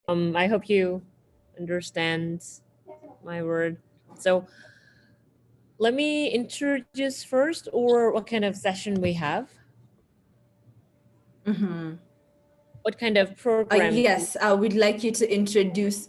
I hope you understand my word. So let me introduce first, or what kind of session we have? What kind of program? Yes, we'd like you to introduce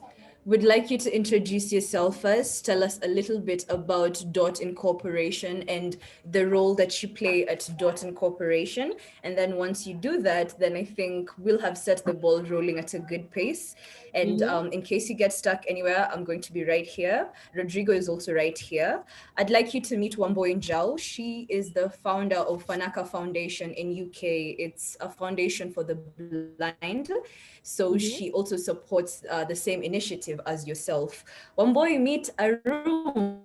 yourself first. Tell us a little bit about Dot Incorporation and the role that you play at Dot Incorporation. And then once you do that, then I think we'll have set the ball rolling at a good pace. And in case you get stuck anywhere, I'm going to be right here. Rodrigo is also right here. I'd like you to meet Wambui Njau. She is the founder of Fanaka Foundation in UK. It's a foundation for the blind. So she also supports the same initiative as yourself. Wambui, meet Ah-rum.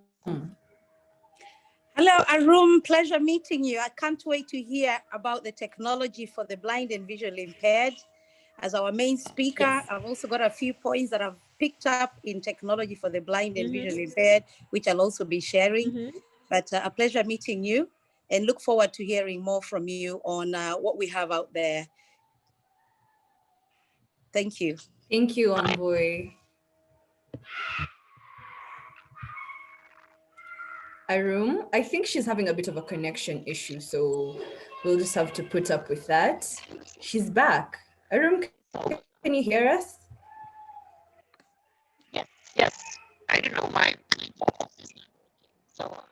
Hello, Ah-rum. Pleasure meeting you. I can't wait to hear about the technology for the blind and visually impaired. As our main speaker, yes. I've also got a few points that I've picked up in technology for the blind and visually impaired, which I'll also be sharing. But a pleasure meeting you, and look forward to hearing more from you on what we have out there. Thank you. Thank you, Wambui. Ah-rum, I think she's having a bit of a connection issue, so we'll just have to put up with that. She's back. Ah-rum, can you hear us? Yes. I don't know, my boss is not working,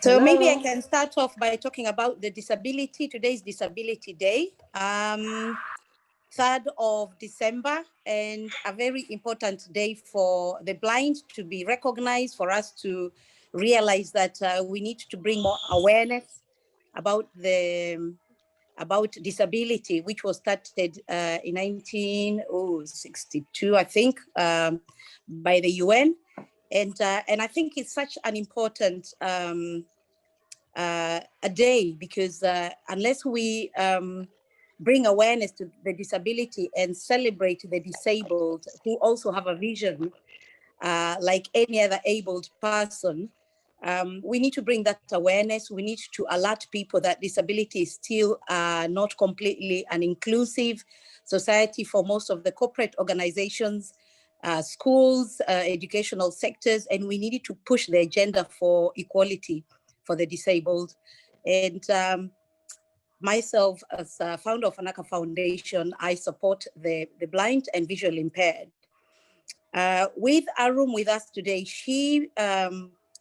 So maybe I can start off by talking about the disability. Today's Disability Day, 3rd of December, and a very important day for the blind to be recognized, for us to realize that we need to bring more awareness about disability, which was started in 1962, I think, by the UN. And I think it's such an important a day, because unless we bring awareness to the disability and celebrate the disabled who also have a vision like any other abled person, we need to bring that awareness. We need to alert people that disability is still not completely an inclusive society for most of the corporate organizations, schools, educational sectors, and we needed to push the agenda for equality for the disabled. And myself, as a founder of Fanaka Foundation, I support the blind and visually impaired. With Ah-rum with us today, she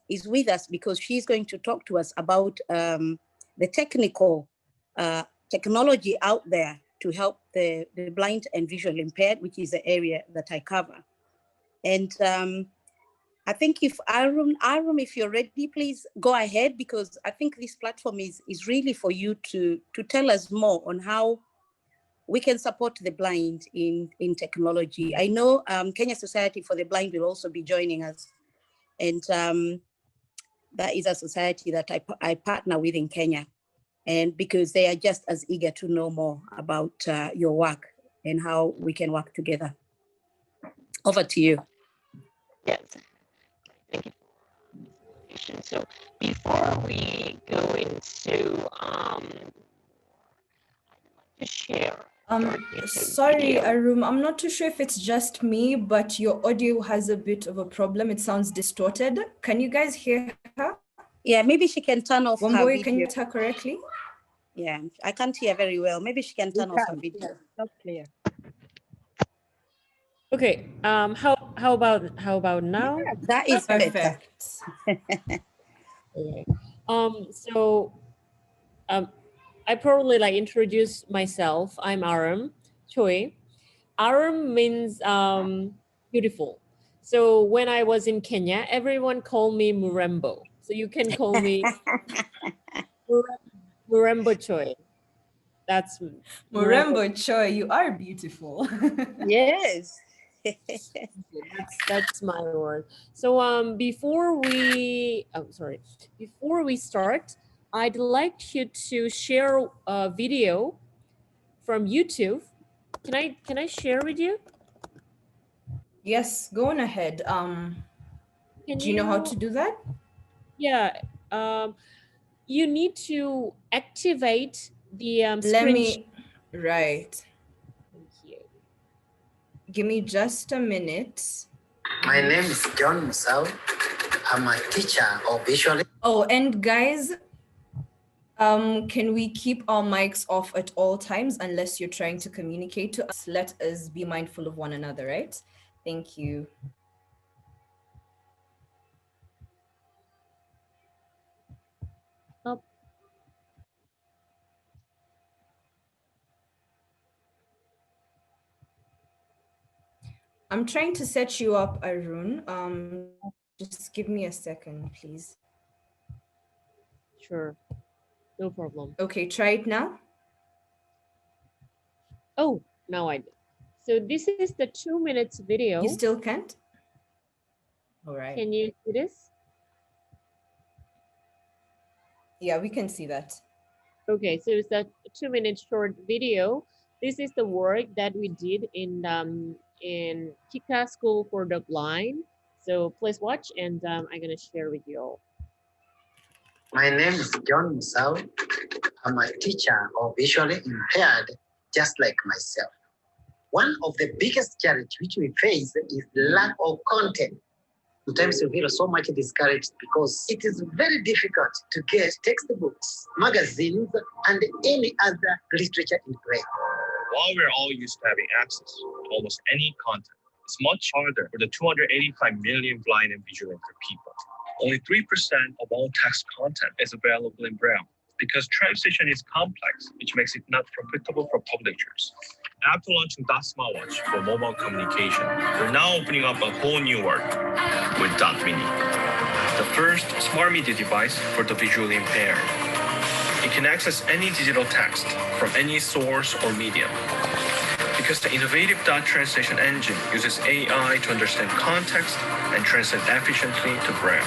is with us because she's going to talk to us about the technical technology out there to help the blind and visually impaired, which is the area that I cover. And I think if Ah-rum, if you're ready, please go ahead, because I think this platform is really for you to tell us more on how we can support the blind in technology. I know Kenya Society for the Blind will also be joining us. And that is a society that I partner with in Kenya. And because they are just as eager to know more about your work and how we can work together. Over to you. Yes. Thank you. So before we go into to share. Sorry, Ah-rum, I'm not too sure if it's just me, but your audio has a bit of a problem. It sounds distorted. Can you guys hear her? Yeah, maybe she can turn off her video. Can you hear her correctly? Yeah, I can't hear very well. Maybe she can turn off her video. Yes, that's clear. Okay. How about now? Yeah, that is perfect. Okay. So I probably introduce myself. I'm Ahrum Choi. Ahrum means beautiful. So when I was in Kenya, everyone called me Murembo. So you can call me Murembo Choi. That's Murembo Choi. You are beautiful. Yes. that's my word. So before we start, I'd like you to share a video from YouTube. Can I share with you? Yes, go on ahead. Do you know how to do that? Yeah. you need to activate the Let screen. me, right. Thank you. Give me just a minute. My name is John Musau. I'm a teacher of visual. Oh, and guys, can we keep our mics off at all times unless you're trying to communicate to us? Let us be mindful of one another, right? Thank you. Up. I'm trying to set you up, Arun. Just give me a second, please. Sure, no problem. Okay, try it now. Oh, now I do. So this is the 2 minutes video. You still can't? All right. Can you see this? Yeah, we can see that. Okay, so it's a 2 minute short video. This is the work that we did in Kika School for the Blind. So please watch, and I'm gonna share with you all. My name is John Musau. I'm a teacher of visually impaired, just like myself. One of the biggest challenges which we face is lack of content. Sometimes you feel so much discouraged because it is very difficult to get textbooks, magazines, and any other literature in print. While we're all used to having access to almost any content, it's much harder for the 285 million blind and visually impaired people. Only 3% of all text content is available in Braille because translation is complex, which makes it not profitable for publishers. After launching Dot Smartwatch for mobile communication, we're now opening up a whole new world with Dot Mini, the first smart media device for the visually impaired. It can access any digital text from any source or medium. Because the innovative dot translation engine uses AI to understand context and translate efficiently to Braille.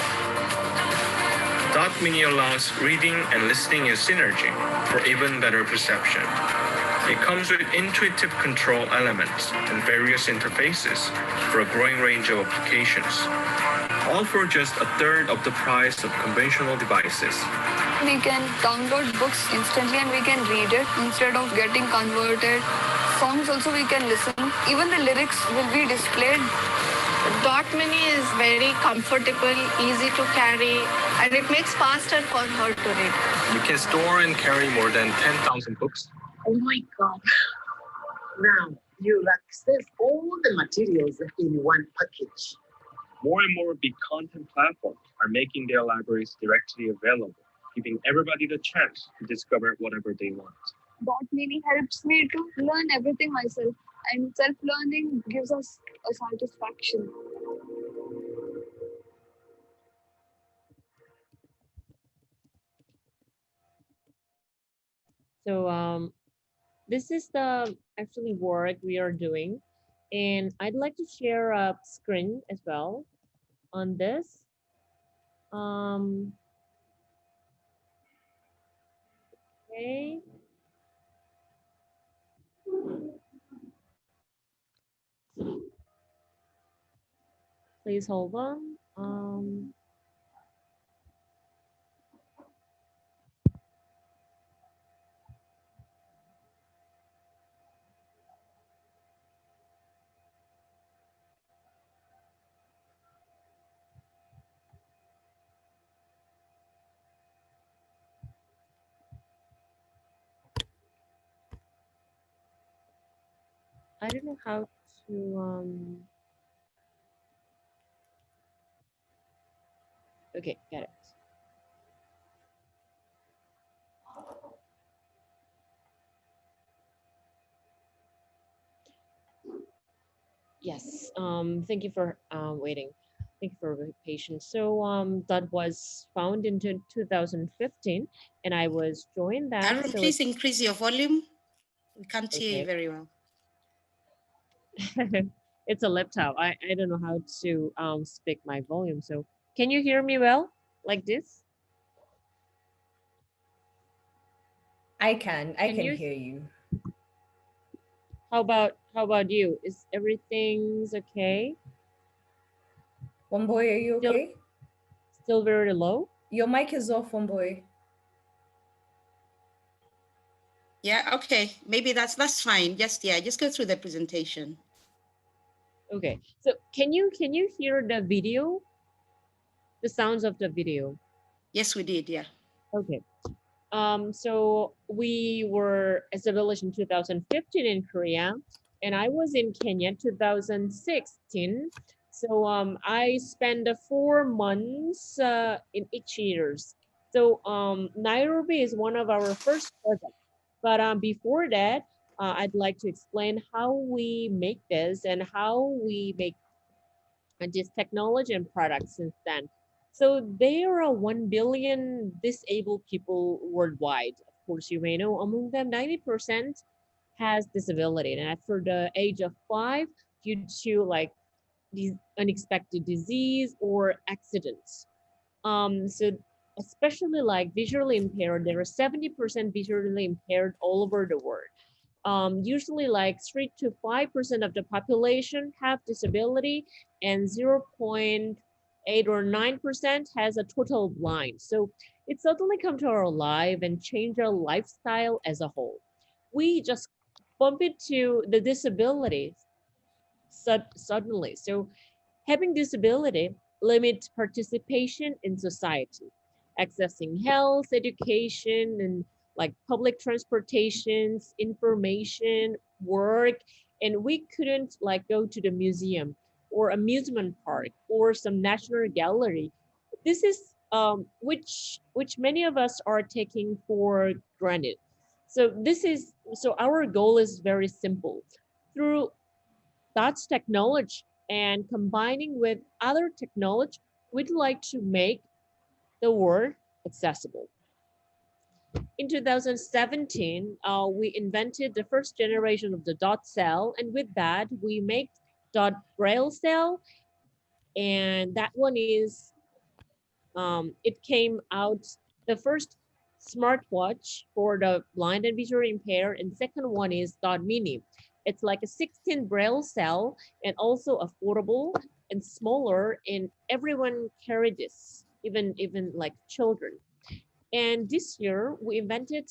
Dot Mini allows reading and listening in synergy for even better perception. It comes with intuitive control elements and various interfaces for a growing range of applications, all for just a third of the price of conventional devices. We can download books instantly and we can read it instead of getting converted. Songs also we can listen. Even the lyrics will be displayed. Dot Mini is very comfortable, easy to carry, and it makes faster for her to read. You can store and carry more than 10,000 books. Oh my God. Now you'll access all the materials in one package. More and more big content platforms are making their libraries directly available, giving everybody the chance to discover whatever they want. Dot Mini helps me to learn everything myself, and self-learning gives us a satisfaction. So this is the actually work we are doing, and I'd like to share a screen as well on this. Okay. Please hold on. I don't know how to okay, got it. Yes, thank you for waiting. Thank you for your patience. So that was found in 2015, and I was joined that. Ahrum, So please increase your volume. We can't hear you very well. it's a laptop. I don't know how to speak my volume. So can you hear me well like this? I can hear you. How about you? Is everything's okay? Wambui, are you okay? Still very low? Your mic is off, Wambui. Yeah, okay. Maybe that's fine. Just go through the presentation. Okay. So can you hear the video? The sounds of the video? Yes, we did, yeah. Okay. So we were established in 2015 in Korea, and I was in Kenya 2016. So I spent 4 months in each years. So Nairobi is one of our first projects. But before that, I'd like to explain how we make this and how we make this technology and products since then. So there are 1 billion disabled people worldwide. Of course, you may know among them 90% has disability. And after the age of 5, due to like these unexpected disease or accidents. So especially like visually impaired, there are 70% visually impaired all over the world. Usually like 3 to 5% of the population have disability and 0.8 or 9% has a total blind. So it suddenly come to our life and change our lifestyle as a whole. We just bump into the disability suddenly. So having disability limits participation in society, accessing health, education, and like public transportations, information, work, and we couldn't like go to the museum or amusement park or some national gallery. This is which many of us are taking for granted. So our goal is very simple. Through that's technology and combining with other technology, we'd like to make the world accessible. In 2017, we invented the first generation of the dot cell, and with that, we make dot braille cell, and that one is it came out the first smartwatch for the blind and visually impaired, and second one is Dot Mini. It's like a 16 braille cell and also affordable and smaller, and everyone carry this, even like children. And this year we invented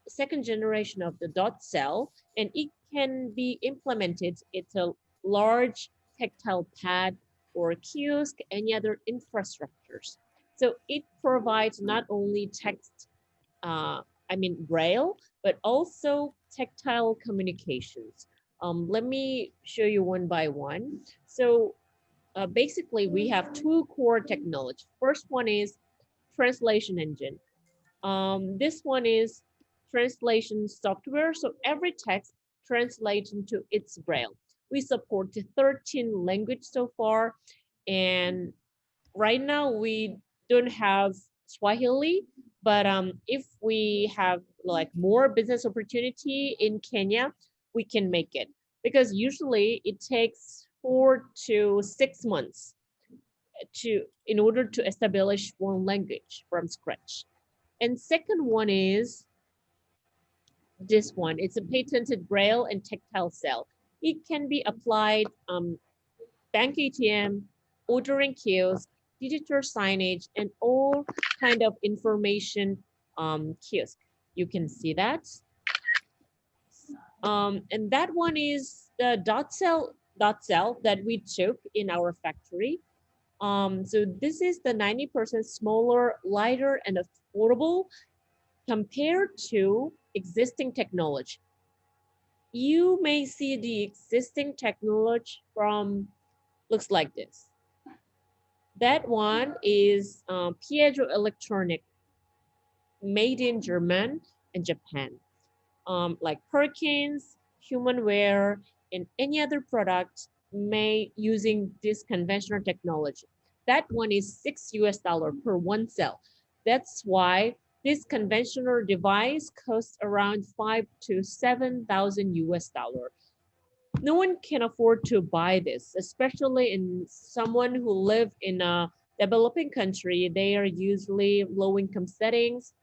second generation of the dot cell, and it can be implemented. It's a large tactile pad or kiosk, any other infrastructures. So it provides not only text, braille, but also tactile communications. Let me show you one by one. So basically we have two core technology. First one is translation engine. This one is translation software. So every text translates into its braille. We support 13 languages so far. And right now we don't have Swahili, but if we have like more business opportunity in Kenya, we can make it. Because usually it takes 4 to 6 months in order to establish one language from scratch. And second one is this one. It's a patented braille and tactile cell. It can be applied bank ATM, ordering kiosk, digital signage, and all kind of information kiosk. You can see that. And that one is the dot cell that we took in our factory. So this is the 90% smaller, lighter, and affordable compared to existing technology. You may see the existing technology from looks like this. That one is piezoelectronic, made in German and Japan. Like Perkins, Humanware, and any other product made using this conventional technology. That one is $6 per one cell. That's why this conventional device costs around 5 to 7,000 US dollar. No one can afford to buy this, especially in someone who live in a developing country. They are usually low income settings.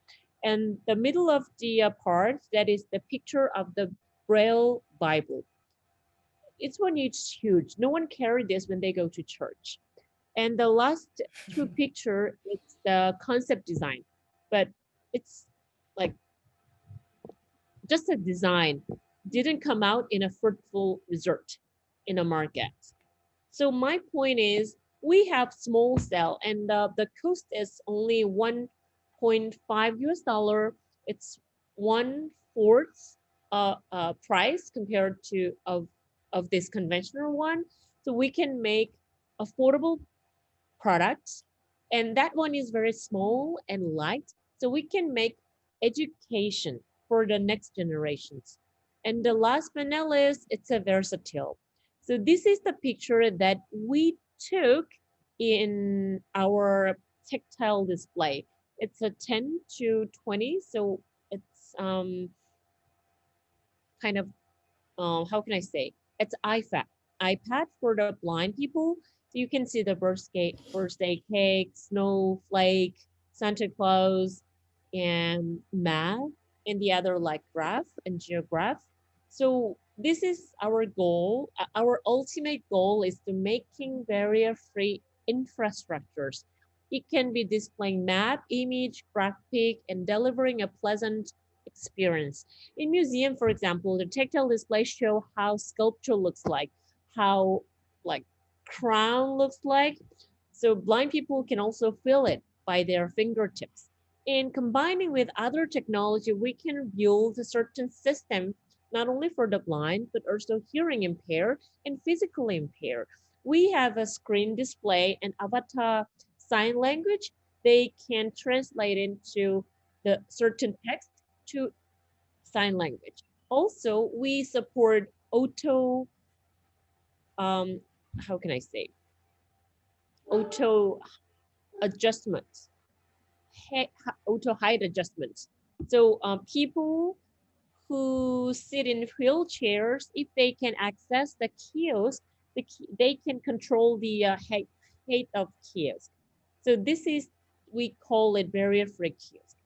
And the middle of the part, that is the picture of the Braille Bible. It's one it's huge. No one carry this when they go to church. And the last two picture, it's the concept design, but it's like just a design, didn't come out in a fruitful result in a market. So my point is, we have small cell and the cost is only 1.5 US dollar. It's 1/4 price compared to of this conventional one. So we can make affordable products, and that one is very small and light, so we can make education for the next generations. And the last but not least, it's a versatile. So this is the picture that we took in our tactile display. It's a 10 to 20, so it's kind of how can I say? It's iPad for the blind people. So you can see the birthday cake, snowflake, Santa Claus, and math, and the other like graph and geograph. So this is our goal. Our ultimate goal is to making barrier-free infrastructures. It can be displaying map, image, graphic, and delivering a pleasant experience. In museum, for example, the tactile displays show how sculpture looks like, how like crown looks like. So blind people can also feel it by their fingertips. And combining with other technology, we can build a certain system, not only for the blind, but also hearing impaired and physically impaired. We have a screen display and avatar sign language. They can translate into the certain text to sign language. Also, we support auto, how can I say, auto adjustment, auto height adjustment. So people who sit in wheelchairs, if they can access the kiosk, they can control the height of kiosk. So this is, we call it barrier-free kiosk.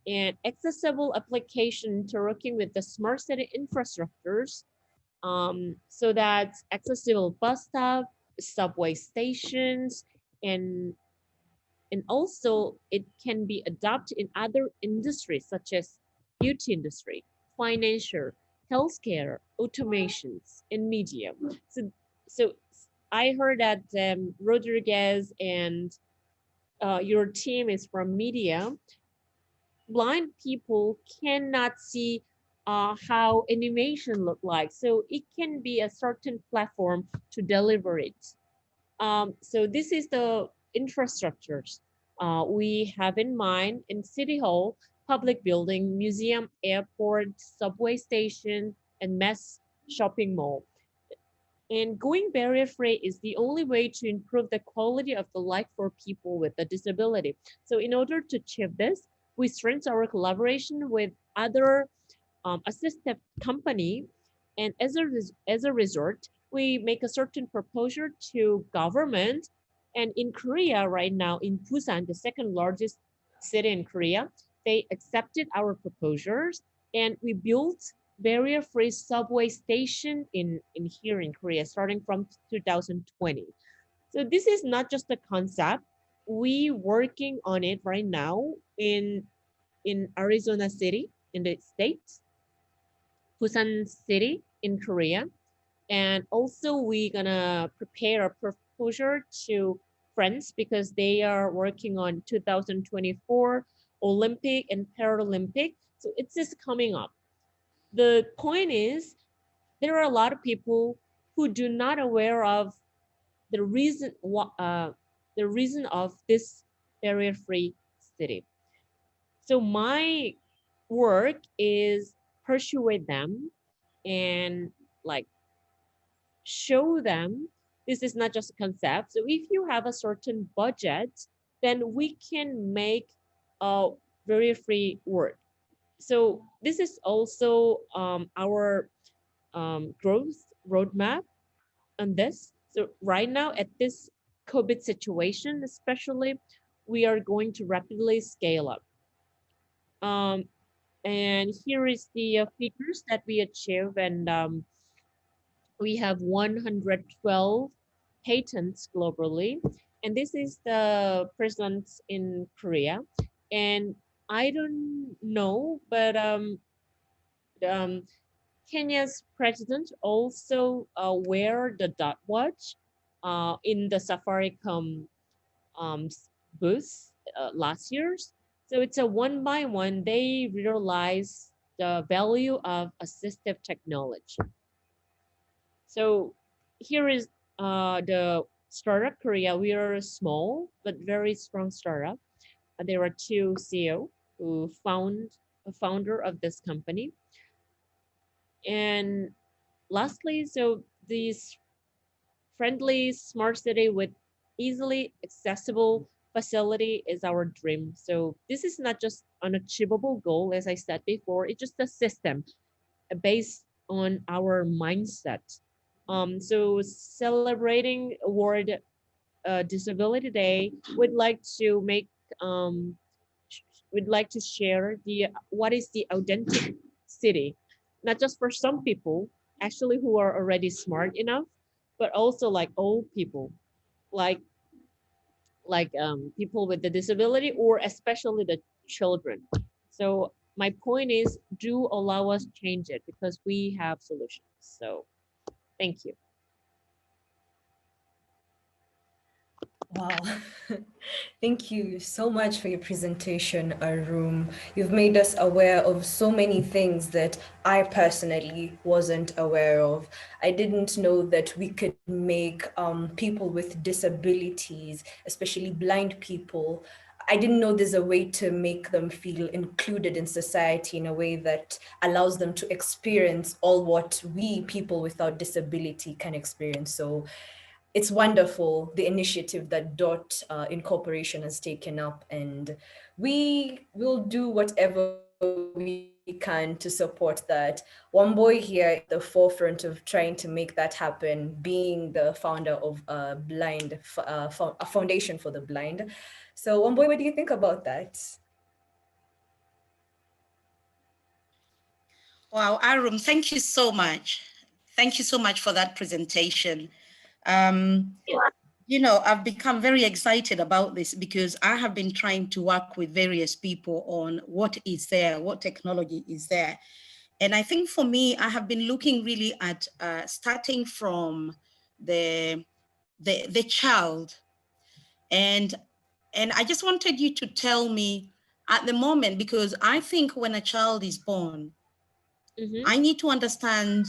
And accessible application to working with the smart city infrastructures, so that accessible bus stop, subway stations, and also it can be adopted in other industries such as beauty industry, financial, healthcare, automations, and media. So I heard that Rodriguez and your team is from media. Blind people cannot see how animation look like. So it can be a certain platform to deliver it. So this is the infrastructures we have in mind in City Hall, public building, museum, airport, subway station, and mass shopping mall. And going barrier-free is the only way to improve the quality of the life for people with a disability. So in order to achieve this, we strengthen our collaboration with other assistive company. And as a result, we make a certain proposal to government. And in Korea right now, in Busan, the second largest city in Korea, they accepted our proposals, and we built barrier-free subway station in here in Korea starting from 2020. So this is not just a concept. We working on it right now in Arizona City in the States, Busan City in Korea. And also we gonna prepare a proposal to France because they are working on 2024 Olympic and Paralympic. So it's just coming up. The point is, there are a lot of people who do not aware of the reason of this barrier-free city. So my work is persuade them and like show them this is not just a concept. So if you have a certain budget, then we can make a barrier-free work. So this is also our growth roadmap on this. So right now at this COVID situation, especially, we are going to rapidly scale up. And here is the figures that we achieve, and we have 112 patents globally, and this is the presence in Korea. And I don't know, but um, Kenya's president also wear the dot watch in the Safaricom booth last year's. So it's a one by one. They realize the value of assistive technology. So here is the startup Korea. We are a small but very strong startup. There are two CEO who found a founder of this company. And lastly, so this friendly smart city with easily accessible facility is our dream. So this is not just an achievable goal, as I said before, it's just a system based on our mindset. So celebrating World Disability Day, we'd like to make we'd like to share the what is the authentic city, not just for some people actually who are already smart enough, but also like old people, like people with the disability or especially the children. So my point is, do allow us change it because we have solutions. So thank you. Wow. Thank you so much for your presentation, Ahrum. You've made us aware of so many things that I personally wasn't aware of. I didn't know that we could make people with disabilities, especially blind people, I didn't know there's a way to make them feel included in society in a way that allows them to experience all what we people without disability can experience. So it's wonderful, the initiative that Dot Incorporation has taken up, and we will do whatever we can to support that. Wambui here is at the forefront of trying to make that happen, being the founder of a foundation for the blind. So Wambui, what do you think about that? Wow, Ahrum, thank you so much. Thank you so much for that presentation. Um, you know, I've become very excited about this because I have been trying to work with various people on what is there, what technology is there. And I think for me, I have been looking really at starting from the child. And I just wanted you to tell me at the moment, because I think when a child is born, I need to understand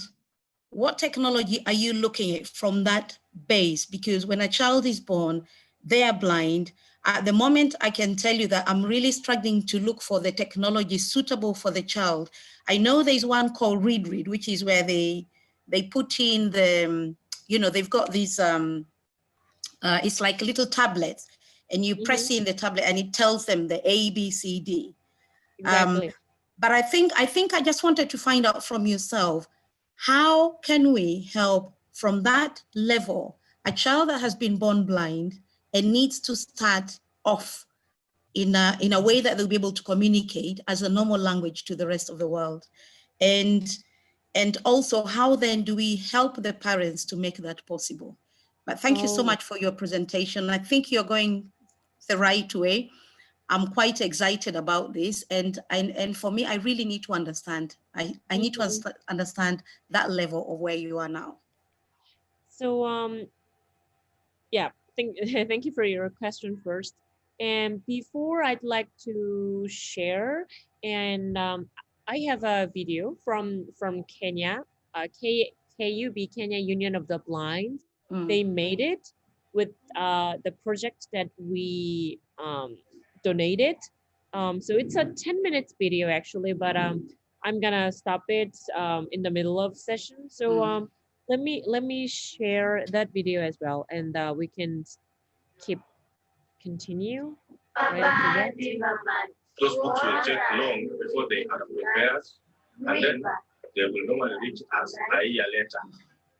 what technology are you looking at from that base? Because when a child is born, they are blind. At the moment, I can tell you that I'm really struggling to look for the technology suitable for the child. I know there's one called Read, which is where they put in the, you know, they've got these, it's like little tablets, and you press in the tablet and it tells them the A, B, C, D. Exactly. But I think I just wanted to find out from yourself, how can we help from that level, a child that has been born blind and needs to start off in a way that they'll be able to communicate as a normal language to the rest of the world. And also, how then do we help the parents to make that possible? But thank you so much for your presentation. I think you're going the right way. I'm quite excited about this. And for me, I really need to understand. I need to understand that level of where you are now. So yeah, thank you for your question first. And before, I'd like to share, and I have a video from Kenya, KUB, Kenya Union of the Blind. They made it with the project that we donated. So it's a 10 minutes video actually, but I'm gonna stop it in the middle of session. So let me share that video as well, and we can keep continue right after that. Those books will take long before they are prepared, and then they will normally reach us a year later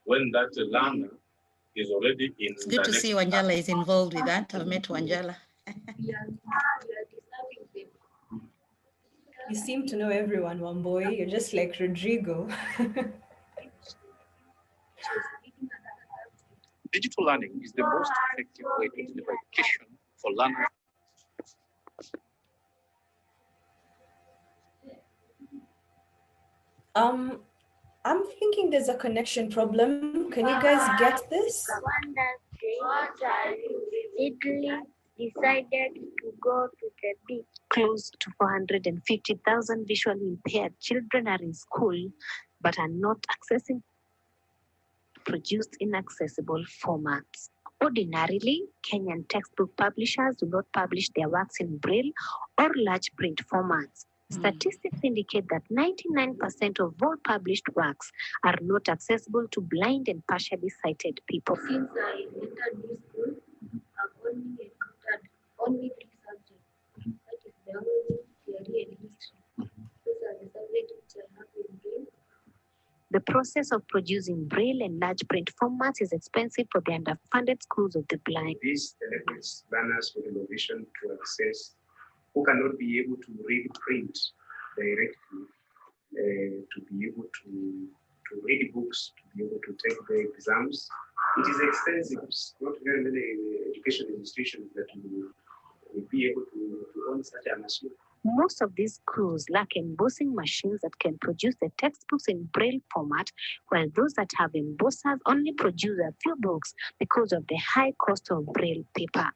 when that learner is already in. It's good to see Wanjala is involved with that. I've met Wanjala. You seem to know everyone, Wambui. You're just like Rodrigo. Digital learning is the most effective way to deliver education for learners. I'm thinking there's a connection problem. Can you guys get this? One day, Italy decided to go to the beach. Close to 450,000 visually impaired children are in school but are not accessing produced in accessible formats. Ordinarily, Kenyan textbook publishers do not publish their works in Braille or large print formats. Statistics indicate that 99% of all published works are not accessible to blind and partially sighted people. Since I entered this school, I've only encountered only three subjects. That is biology, theory, and history. Those are the subjects which I have in Braille. The process of producing Braille and large print formats is expensive for the underfunded schools of the blind. This enables learners with low vision to access who cannot be able to read print directly, to be able to read books, to be able to take the exams. It is expensive. Not very many education institutions that will be able to own such a machine. Most of these schools lack embossing machines that can produce the textbooks in Braille format, while those that have embossers only produce a few books because of the high cost of Braille paper.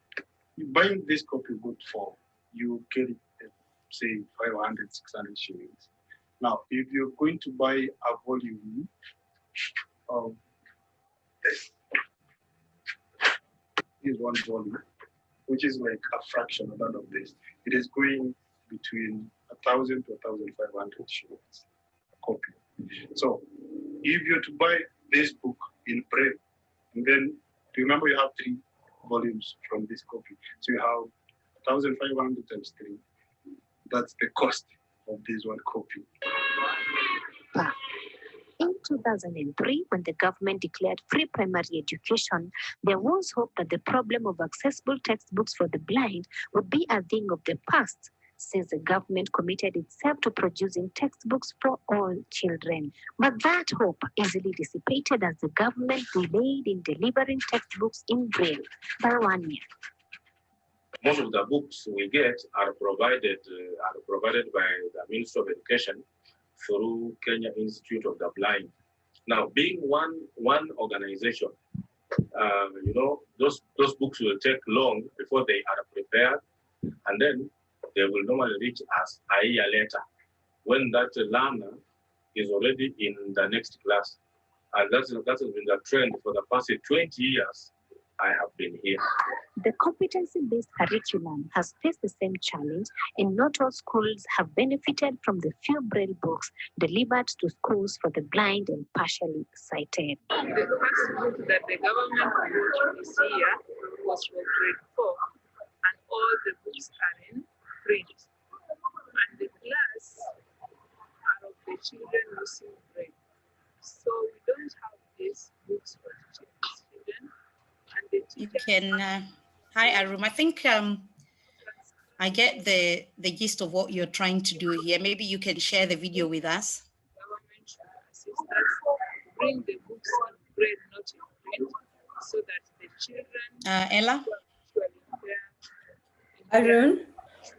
You buying this copy good for, you get it at, say, 500, 600 shillings. Now, if you're going to buy a volume of this, is one volume, which is like a fraction of that of this. It is going between 1,000 to 1,500 shillings a copy. So, if you're to buy this book in Braille, and then remember you have 3 volumes from this copy, so you have 1,500 times 3. That's the cost of this one copy. In 2003, when the government declared free primary education, there was hope that the problem of accessible textbooks for the blind would be a thing of the past, since the government committed itself to producing textbooks for all children. But that hope easily dissipated as the government delayed in delivering textbooks in Braille by 1 year. Most of the books we get are provided by the Ministry of Education through Kenya Institute of the Blind. Now, being one organization, those books will take long before they are prepared, and then they will normally reach us a year later when that learner is already in the next class. And that has been the trend for the past 20 years I have been here. The competency-based curriculum has faced the same challenge, and not all schools have benefited from the few Braille books delivered to schools for the blind and partially sighted. The first book that the government wrote this year was for grade 4, and all the books are in print. And the class are of the children using Braille. So we don't have these books for the children. You can, hi Ahrum, I think I get the gist of what you're trying to do here. Maybe you can share the video with us. Government should assist us, bring the books in Braille, not in print, so that the children... Ellah? Ahrum,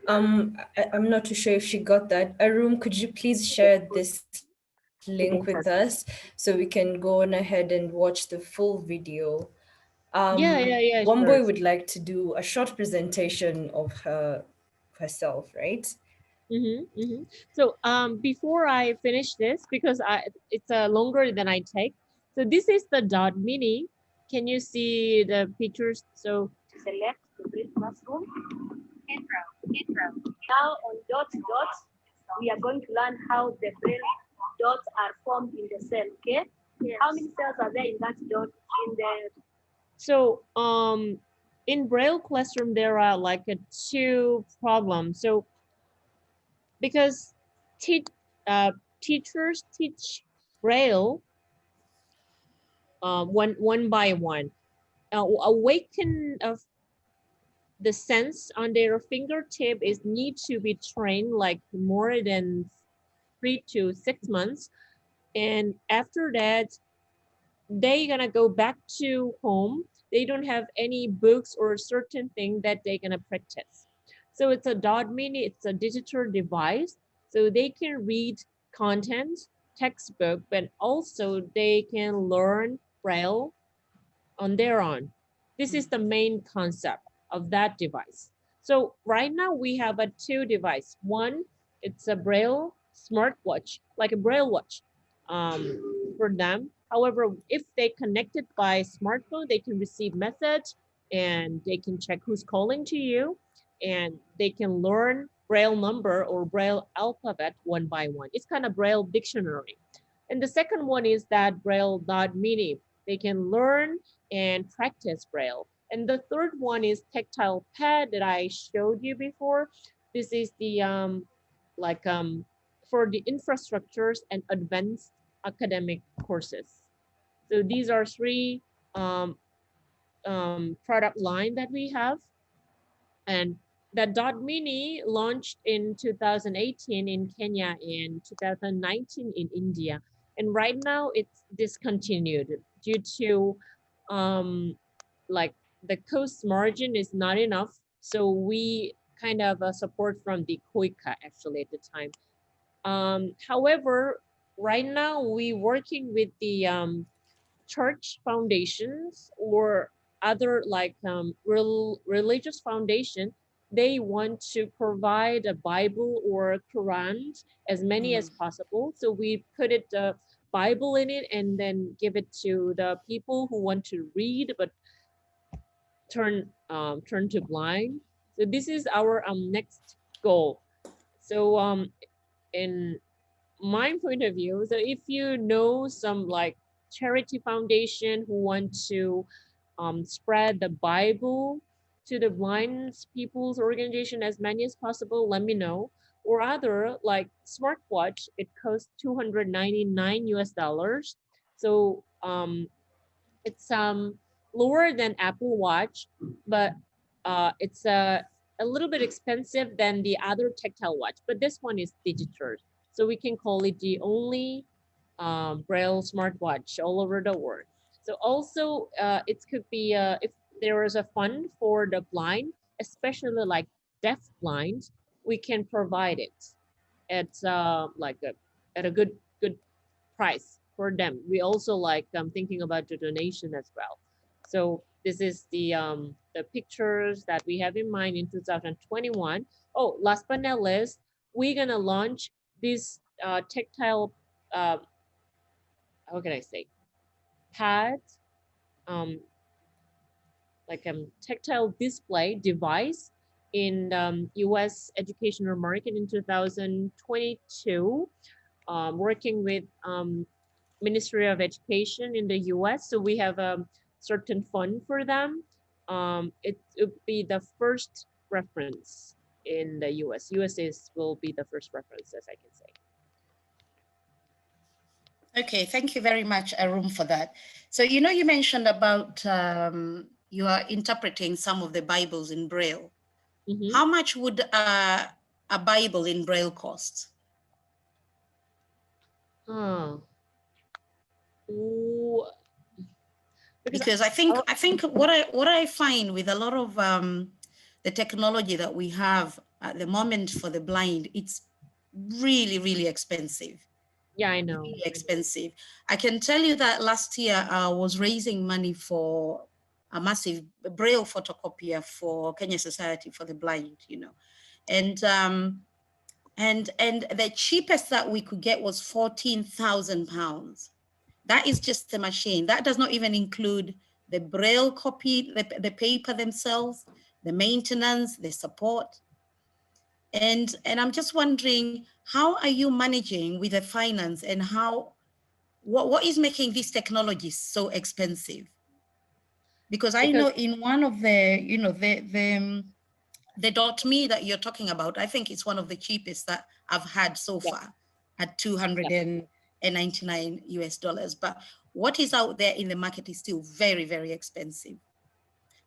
I'm not too sure if she got that. Ahrum, could you please share this link with us so we can go on ahead and watch the full video? Yeah. Wambui Sure. would like to do a short presentation of herself, right? So before I finish this, because it's longer than I take. So this is the dot mini. Can you see the pictures? So select the Braille classroom. Intro. Now on dots, we are going to learn how the Braille dots are formed in the cell. Okay. Yes. How many cells are there in that dot in there? So in Braille classroom, there are like 2 problems. So because teachers teach Braille one by one, awaken of the sense on their fingertip is need to be trained like more than 3 to 6 months, and after that they gonna go back to home. They don't have any books or certain thing that they're gonna practice. So it's a dot mini, it's a digital device, so they can read content textbook, but also they can learn Braille on their own. This is the main concept of that device. So right now we have a two device. One, it's a Braille smartwatch, like a Braille watch for them. However, if they connect it by smartphone, they can receive message and they can check who's calling to you, and they can learn Braille number or Braille alphabet one by one. It's kind of Braille dictionary. And the second one is that Braille dot mini. They can learn and practice Braille. And the third one is tactile pad that I showed you before. This is the for the infrastructures and advanced academic courses. So these are three product line that we have. And the Dot Mini launched in 2018 in Kenya and 2019 in India. And right now it's discontinued due to like the cost margin is not enough. So we kind of support from the Koika actually at the time. However, right now we working with the church foundations or other like religious foundation. They want to provide a Bible or Quran as many as possible. So we put it Bible in it and then give it to the people who want to read but turn to blind. So this is our next goal. So in my point of view, so if you know some like charity foundation who want to spread the Bible to the blind people's organization as many as possible, let me know. Or other like smartwatch, it costs 299 US dollars. So it's lower than Apple Watch, but it's a little bit expensive than the other tactile watch. But this one is digital, so we can call it the only Braille smartwatch all over the world. So also it could be if there is a fund for the blind, especially like deaf blind, we can provide it at like at a good price for them. We also like thinking about the donation as well. So this is the pictures that we have in mind in 2021. Oh, last but not least, we're gonna launch this tactile how can I say pad um like tactile display device in US educational market in 2022, working with Ministry of Education in the US. So we have a certain fund for them. It would be the first reference in the US. Will be the first reference, as I can say. Okay, thank you very much, Ahrum, for that. So, you know, you mentioned about you are interpreting some of the Bibles in Braille. How much would a Bible in Braille cost? Ooh. Because I think what I find with a lot of the technology that we have at the moment for the blind, it's really expensive. Yeah, I know. Really expensive. I can tell you that last year I was raising money for a massive Braille photocopier for Kenya Society for the Blind, you know, and the cheapest that we could get was £14,000. That is just the machine. That does not even include the Braille copy, the paper themselves, the maintenance, the support. And I'm just wondering, how are you managing with the finance, and what is making these technologies so expensive? Because I know in one of the, you know, the .me that you're talking about, I think it's one of the cheapest that I've had so far at 299 US dollars. But what is out there in the market is still very expensive.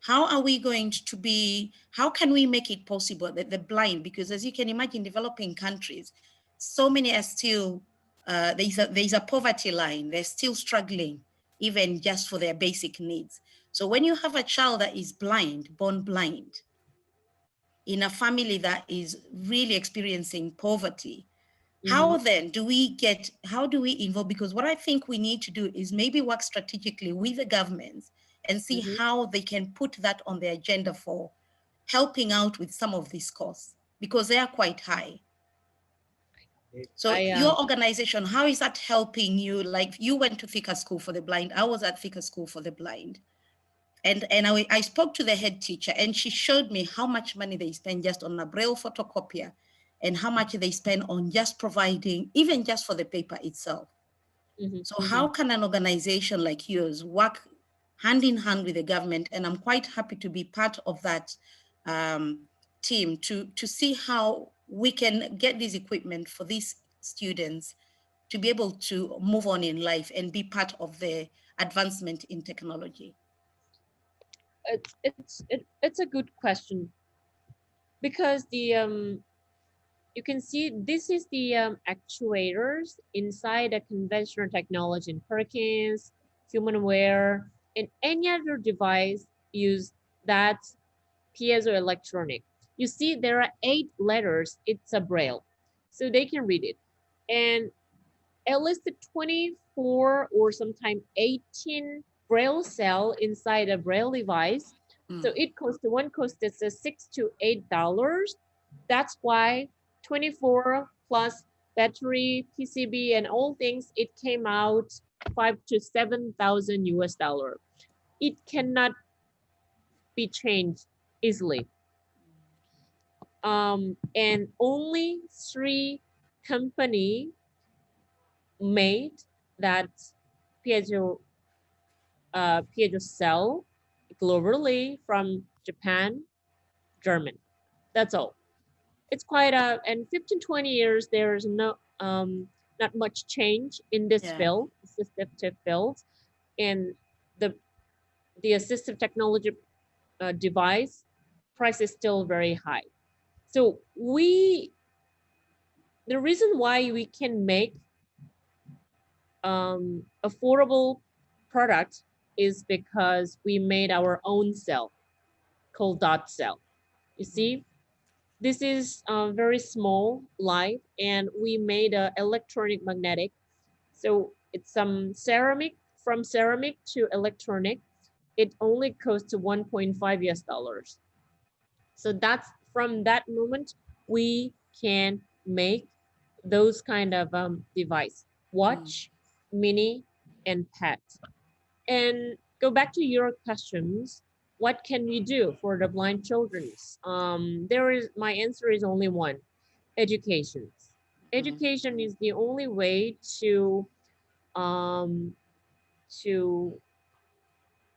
How are we going to be, how can we make it possible that the blind, because as you can imagine, developing countries, so many are still, there's a poverty line, they're still struggling, even just for their basic needs. So when you have a child that is blind, born blind, in a family that is really experiencing poverty, How then do we how do we involve? Because what I think we need to do is maybe work strategically with the governments and see how they can put that on the agenda for helping out with some of these costs, because they are quite high. So your organization, how is that helping you? Like, you went to Thika School for the Blind. I was at Thika School for the Blind. And I spoke to the head teacher, and she showed me how much money they spend just on a Braille photocopier and how much they spend on just providing, even just for the paper itself. So how can an organization like yours work hand in hand with the government? And I'm quite happy to be part of that team to see how we can get this equipment for these students to be able to move on in life and be part of the advancement in technology. It's a good question, because the you can see this is the actuators inside a conventional technology in Perkins, humanware, and any other device use that's piezoelectronic. You see there are 8 letters. It's a Braille, so they can read it, and at least 24 or sometimes 18 Braille cell inside a Braille device. So it costs, one cost is $6 to $8. That's why 24 plus battery, PCB, and all things, it came out 5,000 to 7,000 US dollar. It cannot be changed easily. And only 3 company made that piezo cell globally, from Japan, German. That's all. It's quite a, and 15-20 years, there's no not much change in this field, assistive field, and the assistive technology device price is still very high. So the reason why we can make affordable product is because we made our own cell called dot cell. You see, this is very small, light, and we made an electronic magnetic. So it's some ceramic, from ceramic to electronic. It only costs $1.5 US. So that's, from that moment, we can make those kind of device, watch, mini, and pet. And go back to your questions, what can we do for the blind children? My answer is only one: education. Education is the only way to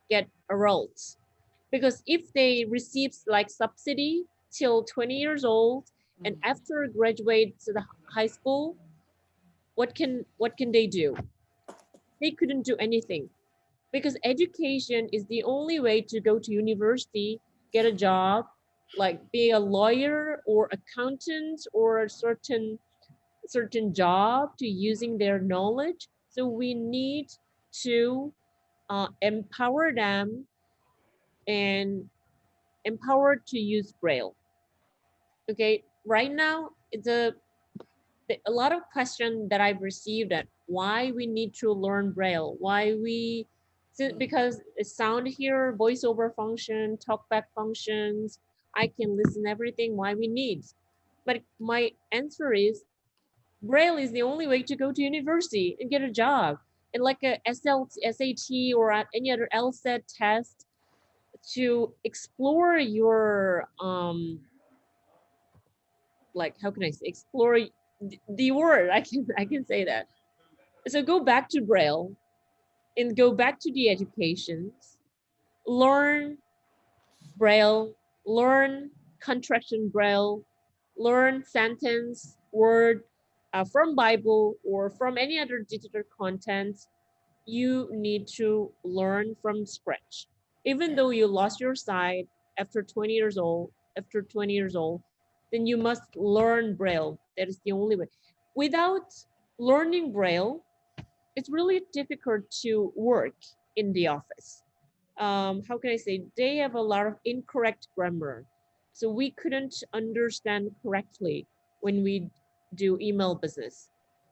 get a roles, because if they receive like subsidy till 20 years old and after graduate to the high school, what can they do? They couldn't do anything, because education is the only way to go to university, get a job, like be a lawyer or accountant or a certain job, to using their knowledge. So we need to empower them and empowered to use Braille. Okay, right now it's a lot of questions that I've received at why we need to learn Braille, why we, because sound here, voiceover function, talkback functions, I can listen everything, why we need. But my answer is Braille is the only way to go to university and get a job. And like a SAT or any other LSAT test, to explore your like, how can I say, explore the word, I can say that. So go back to Braille and go back to the educations, learn Braille, learn contraction Braille, learn sentence, word from Bible or from any other digital content. You need to learn from scratch. Even though you lost your sight after 20 years old, then you must learn Braille. That is the only way. Without learning Braille, it's really difficult to work in the office. How can I say? They have a lot of incorrect grammar. So we couldn't understand correctly when we do email business.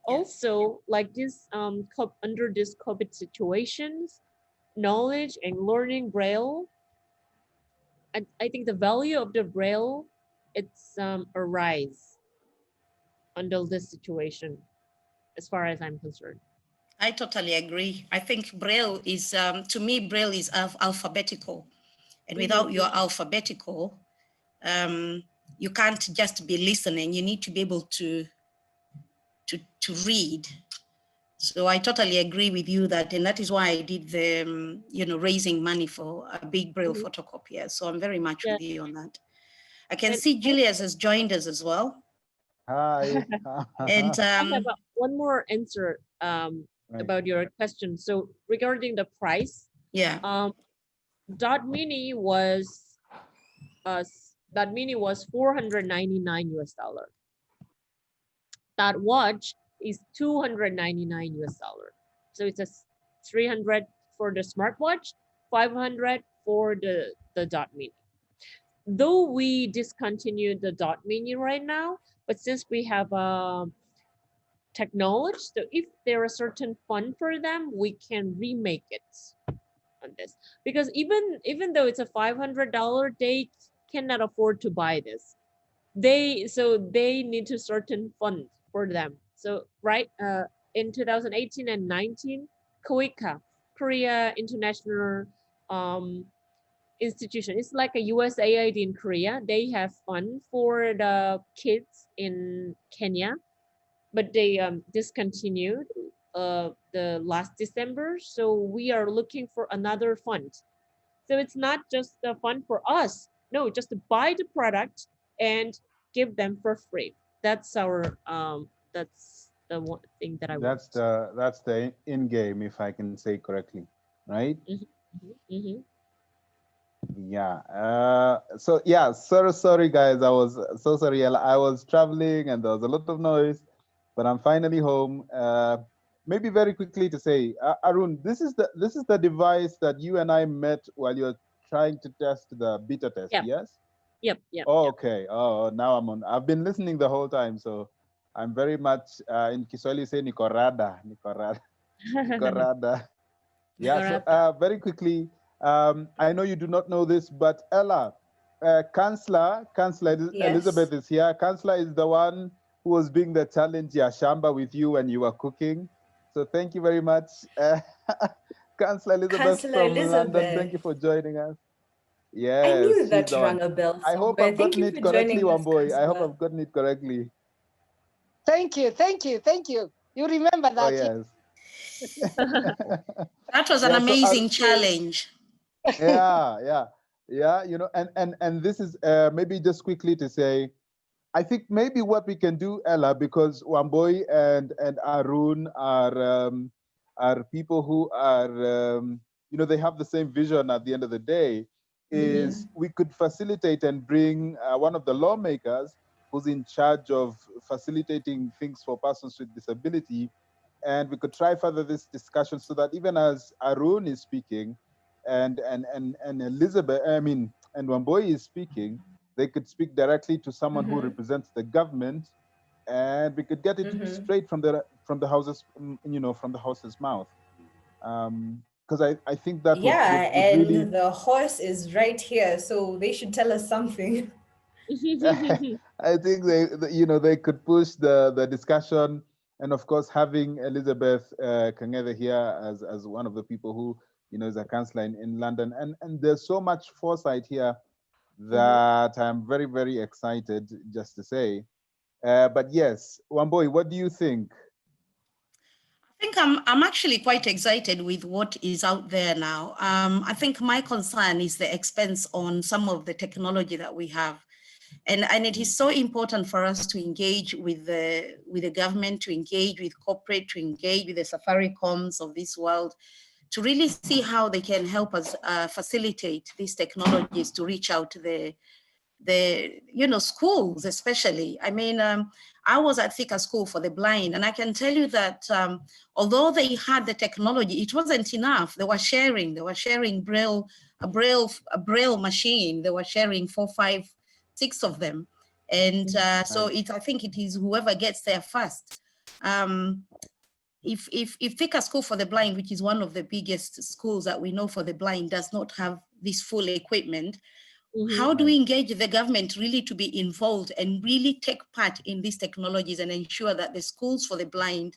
Also, like this, under this COVID situations, knowledge and learning Braille, I think the value of the Braille, it's a rise under this situation, as far as I'm concerned. I totally agree. I think Braille is, to me, Braille is alphabetical. And without your alphabetical, you can't just be listening. You need to be able to read. So I totally agree with you that, and that is why I did the, raising money for a big Braille photocopier. So I'm very much with you on that. I can see Julius has joined us as well. Hi. And I have one more answer about your question. So regarding the price, Dot Mini was $499 US. That watch is $299 US. So it's a 300 for the smartwatch, 500 for the Dot Mini. Though we discontinued the Dot Mini right now, but since we have technology, so if there are certain fund for them, we can remake it on this. Because even though it's a $500, they cannot afford to buy this. They need to certain fund for them. So in 2018 and 19, KOICA, Korea International Institution. It's like a USAID in Korea. They have fund for the kids in Kenya, but they discontinued the last December. So we are looking for another fund. So it's not just a fund for us. No, just to buy the product and give them for free. That's our that's the one thing that I want. That's the in game, if I can say correctly, right? Yeah. So yeah, sorry guys, I was so sorry. I was traveling and there was a lot of noise, but I'm finally home. Maybe very quickly to say, Arun, this is the device that you and I met while you're trying to test the beta test. Yes. Yep. Oh, okay. Oh, now I'm on. I've been listening the whole time, so I'm very much in Kiswahili say Nicorada. Yeah. So very quickly. I know you do not know this, but Ellah, Chancellor Elizabeth is here. Chancellor is the one who was doing the challenge Shamba with you when you were cooking. So thank you very much, Chancellor Elizabeth from London. Thank you for joining us. Yes, I knew she's that the rang one. a bell. I hope I've gotten it correctly, Wambui. I hope I've gotten it correctly. Thank you. You remember that? Oh yes. That was an amazing challenge. Yeah. And this is maybe just quickly to say, I think maybe what we can do, Ellah, because Wambui and Arun are people who are they have the same vision at the end of the day, is we could facilitate and bring one of the lawmakers who's in charge of facilitating things for persons with disability, and we could try further this discussion so that even as Arun is speaking and Elizabeth, and Wambui is speaking, they could speak directly to someone who represents the government, and we could get it straight from the house's mouth. Because I think that would and really... the horse is right here, so they should tell us something. I think they could push the discussion, and of course having Elizabeth Kagethe here as one of the people who is a counselor in London, and there's so much foresight here that I'm very, very excited, just to say. But yes, Wambui, what do you think? I think I'm actually quite excited with what is out there now. I think my concern is the expense on some of the technology that we have. And it is so important for us to engage with the government, to engage with corporate, to engage with the Safaricoms of this world, to really see how they can help us facilitate these technologies to reach out to the schools, especially. I mean, I was at Thika School for the Blind, and I can tell you that although they had the technology, it wasn't enough. They were sharing a braille machine. They were sharing 4, 5, 6 of them. And so I think it is whoever gets there first. If Thika School for the Blind, which is one of the biggest schools that we know for the blind, does not have this full equipment, how do we engage the government really to be involved and really take part in these technologies and ensure that the schools for the blind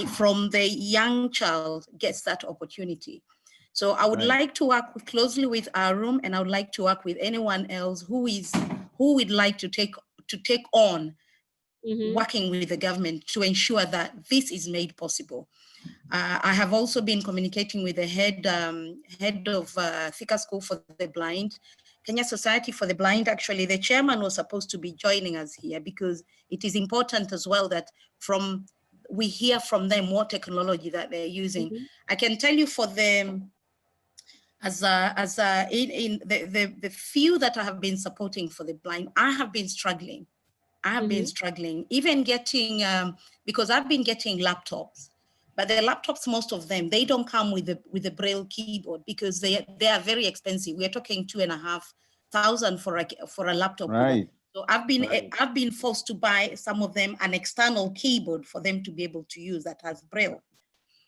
from the young child gets that opportunity? So I would like to work closely with Ah-rum, and I would like to work with anyone else who would like to take on working with the government to ensure that this is made possible. I have also been communicating with the head of Thika School for the Blind, Kenya Society for the Blind. Actually, the chairman was supposed to be joining us here because it is important as well that we hear from them what technology that they're using. I can tell you for them, in the few that I have been supporting for the blind, I have been struggling. Even getting, because I've been getting laptops, but the laptops, most of them, they don't come with the Braille keyboard because they are very expensive. We're talking $2,500 for a laptop. Right. So I've been forced to buy some of them an external keyboard for them to be able to use that has Braille.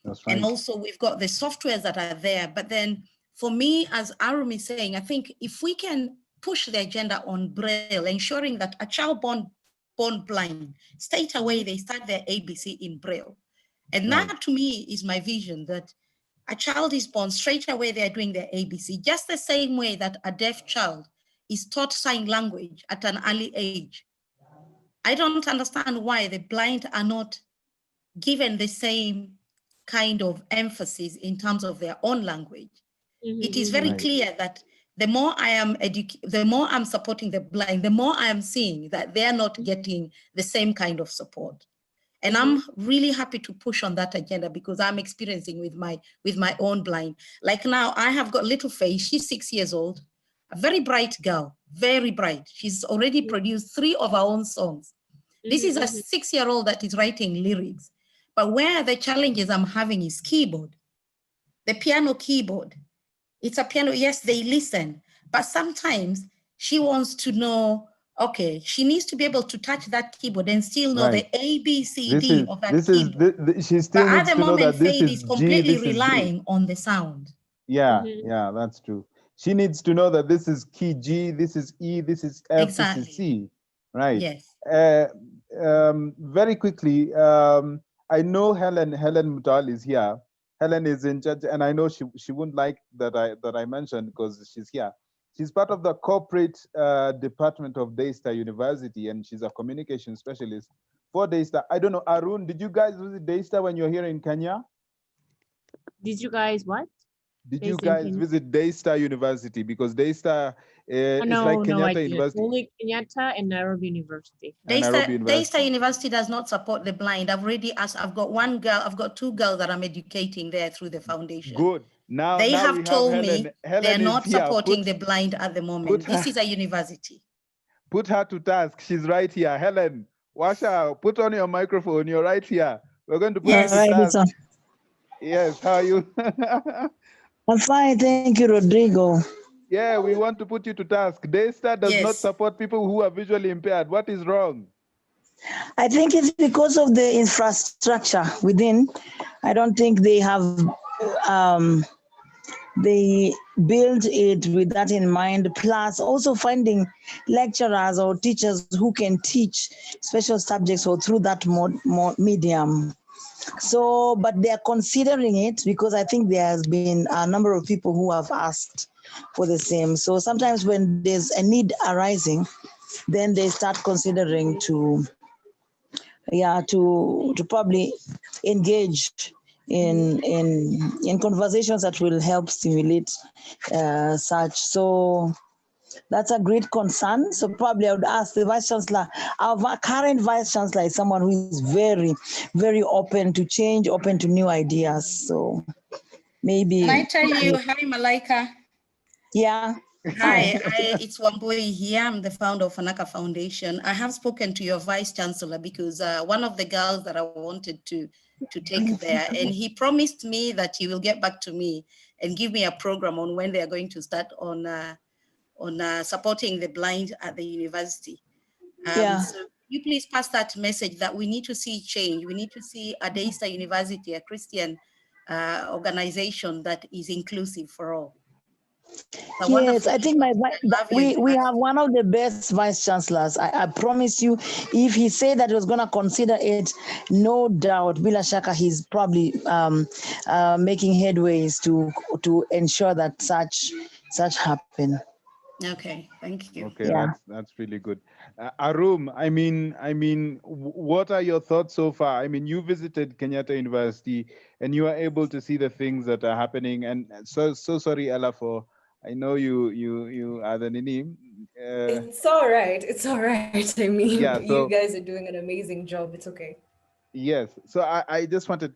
That's right. And also we've got the softwares that are there. But then for me, as Ah-rum is saying, I think if we can push the agenda on Braille, ensuring that a child born blind, straight away they start their ABC in Braille. And that to me is my vision, that a child is born, straight away they're doing their ABC, just the same way that a deaf child is taught sign language at an early age. I don't understand why the blind are not given the same kind of emphasis in terms of their own language. It is very clear that the more I'm supporting the blind, the more I am seeing that they are not getting the same kind of support. And I'm really happy to push on that agenda because I'm experiencing with my own blind. Like now, I have got little Faye, she's 6 years old, a very bright girl, very bright. She's already produced 3 of her own songs. This is a 6-year-old that is writing lyrics. But where the challenges I'm having is keyboard, the piano keyboard. It's a piano, yes, they listen, but sometimes she wants to know, okay, she needs to be able to touch that keyboard and still know the A, B, C, D of that keyboard. She still needs to know that this is completely relying on the sound. Yeah, yeah, that's true. She needs to know that this is key G, this is E, this is F, this is C, right? Yes. Very quickly, I know Helen Mutal is here. Helen is in charge, and I know she wouldn't like that I mentioned because she's here. She's part of the corporate department of Daystar University, and she's a communication specialist for Daystar. I don't know, Arun, did you guys visit Daystar when you're here in Kenya? Did you guys what? Did you guys visit Daystar University? Because Daystar is like Kenyatta University. Only Kenyatta and Nairobi University. Daystar University does not support the blind. I've already asked. I've got 2 girls that I'm educating there through the foundation. Good. Now they have told Helen. me Helen they're not here. supporting the blind at the moment. This is a university. Put her to task. She's right here. Helen, Washa, put on your microphone. You're right here. We're going to put her to task. Yes, how are you? I'm fine, thank you, Rodrigo. Yeah, we want to put you to task. Daystar does not support people who are visually impaired. What is wrong? I think it's because of the infrastructure within. I don't think they have, they build it with that in mind, plus also finding lecturers or teachers who can teach special subjects or through that medium. So, but they're considering it because I think there has been a number of people who have asked for the same. So sometimes when there's a need arising, then they start considering to probably engage in conversations that will help stimulate such. So that's a great concern. So probably I would ask the Vice Chancellor, our current Vice Chancellor is someone who is very, very open to change, open to new ideas. So maybe. Can I tell you, hi Malaika. Yeah. Hi, it's Wambui here. I'm the founder of Fanaka Foundation. I have spoken to your Vice Chancellor because one of the girls that I wanted to take there, and he promised me that he will get back to me and give me a program on when they are going to start on supporting the blind at the university. Yeah. So you please pass that message that we need to see change. We need to see a Daystar University, a Christian organization that is inclusive for all. Yes, I think love your we university. have one of the best vice chancellors. I promise you, if he said that he was going to consider it, no doubt, Bila Shaka, he's probably making headways to ensure that such happen. Okay, thank you. Okay, Yeah. that's really good. Ahrum, I mean, what are your thoughts so far? I mean, you visited Kenyatta University and you are able to see the things that are happening. And so sorry, Ella, for I know you are the Nini. It's all right. It's all right. I mean, Yeah, you so guys are doing an amazing job. It's okay. yes. So I just wanted,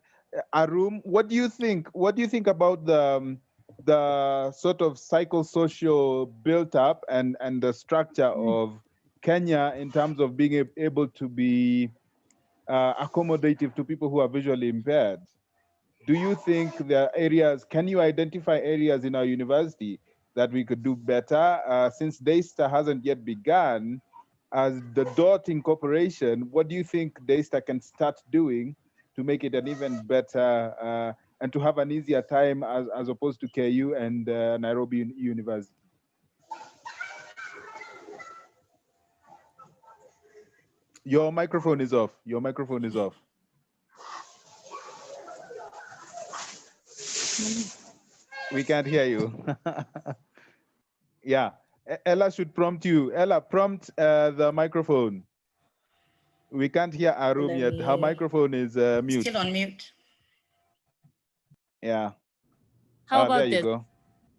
Ahrum, what do you think? What do you think about the sort of psychosocial built up and the structure of Kenya in terms of being able to be accommodative to people who are visually impaired? Do you think there are areas? Can you identify areas in our university that we could do better? Since Daystar hasn't yet begun, as the DOT Incorporation, what do you think Daystar can start doing to make it an even better and to have an easier time as opposed to KU and Nairobi University? Your microphone is off. Your microphone is off. We can't hear you. Yeah. Ella should prompt you. Ella, prompt the microphone. We can't hear Ahrum yet. Her microphone is mute. Still on mute. Yeah. How about there you this? go.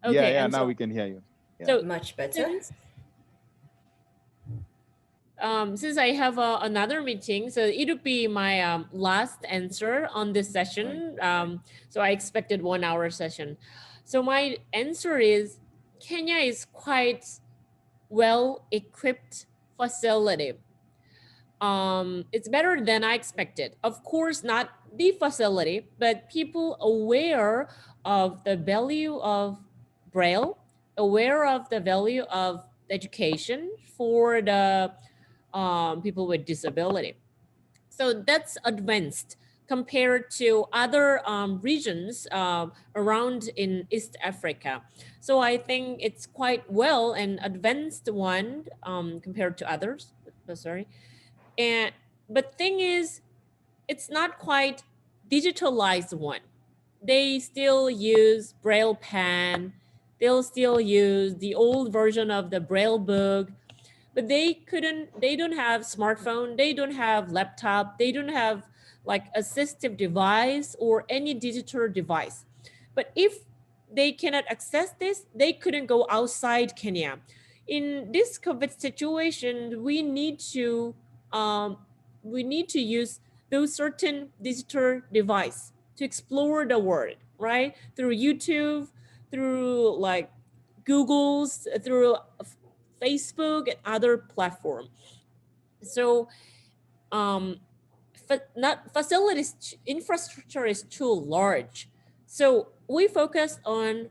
Okay, Yeah, and now so, we can hear you. Yeah. So much better. Since I have another meeting, so it would be my last answer on this session. So I expected 1 hour session. So my answer is Kenya is quite well-equipped facility. It's better than I expected. Of course, not the facility, but people aware of the value of Braille, aware of the value of education for the people with disability. So that's advanced compared to other regions around in East Africa. So I think it's quite well an advanced one compared to others. Sorry. But thing is, it's not quite digitalized one. They still use Braille pen. They'll still use the old version of the Braille book, but they don't have smartphone. They don't have laptop. They don't have like assistive device or any digital device. But if they cannot access this, they couldn't go outside Kenya. In this COVID situation, we need to use those certain digital device to explore the world, right? Through YouTube, through like Google's, through Facebook and other platform. So facilities infrastructure is too large. So we focus on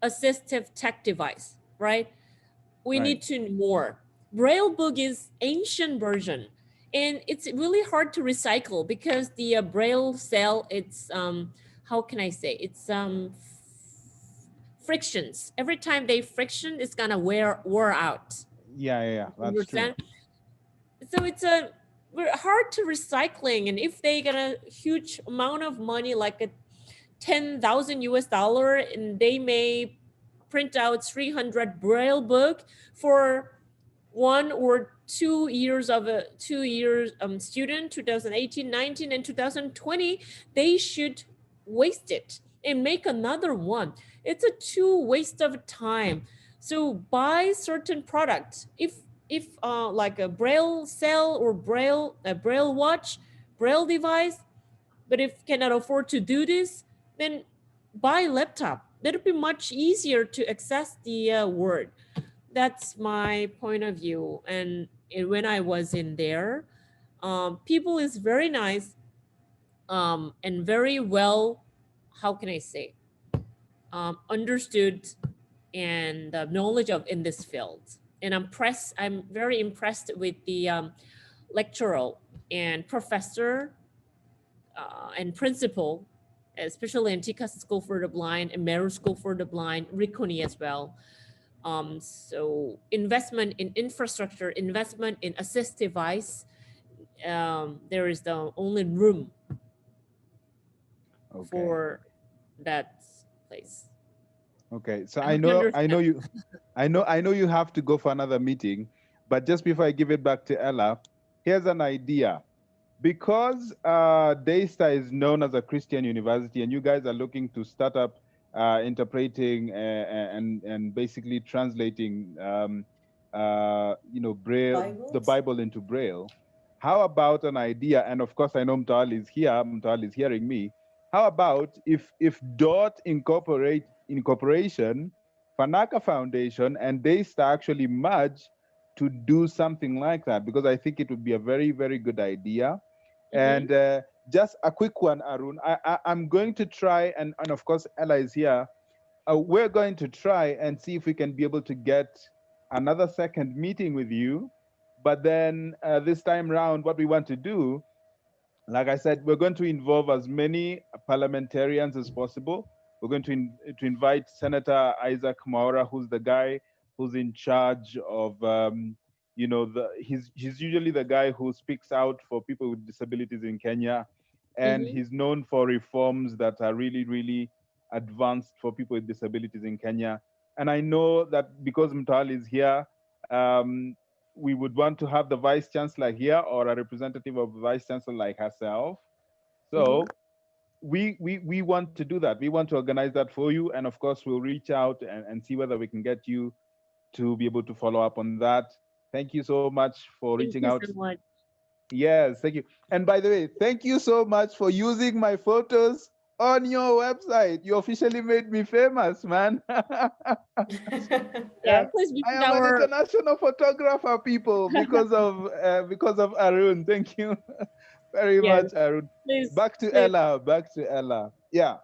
assistive tech device, right? We need to more. Braille book is ancient version, and it's really hard to recycle because the Braille cell, it's how can I say, it's frictions. Every time they friction, it's gonna wear out. Yeah, that's true. So it's hard to recycling, and if they get a huge amount of money, like a 10,000 US dollar, and they may print out 300 Braille book for 1 or 2 years of a 2 years student, 2018, 19, and 2020, they should waste it and make another one. It's a too waste of time. So buy certain products. If like a Braille cell or a Braille watch, Braille device, but if cannot afford to do this, then buy laptop. That'll be much easier to access the word. That's my point of view. And when I was in there, people is very nice and very well, how can I say, understood and knowledge of in this field. and I'm very impressed with the lecturer and professor and principal, especially in Tika School for the Blind and Meru School for the Blind, Rikoni as well. So investment in infrastructure, investment in assist device, there is the only room for that place. Okay, so I I know you have to go for another meeting, but just before I give it back to Ellah, here's an idea. Because Daystar is known as a Christian university, and you guys are looking to start up interpreting and basically translating, Braille, the Bible into Braille. How about an idea? And of course, I know Mtawali is here. Mtawali is hearing me. How about if Dot Incorporation, Fanaka Foundation, and Daystar actually merge to do something like that? Because I think it would be a very, very good idea. And just a quick one, Arun. I'm going to try, and of course, Ellah is here. We're going to try and see if we can be able to get another second meeting with you. But then this time round, what we want to do, like I said, we're going to involve as many parliamentarians as possible. We're going to invite Senator Isaac Mwaura, who's the guy who's in charge of he's usually the guy who speaks out for people with disabilities in Kenya, and he's known for reforms that are really, really advanced for people with disabilities in Kenya. And I know that because Mtawali is here, we would want to have the Vice Chancellor here or a representative of the Vice Chancellor like herself. So we want to do that. We want to organize that for you. And of course, we'll reach out and see whether we can get you to be able to follow up on that. Thank you so much for reaching out. Thank you so much. Yes, thank you. And by the way, thank you so much for using my photos on your website. You officially made me famous, man. Yeah, please I am an international photographer, people, because of Arun. Thank you very much, Arun. Please, Back to Ellah. Back to Ellah. Yeah.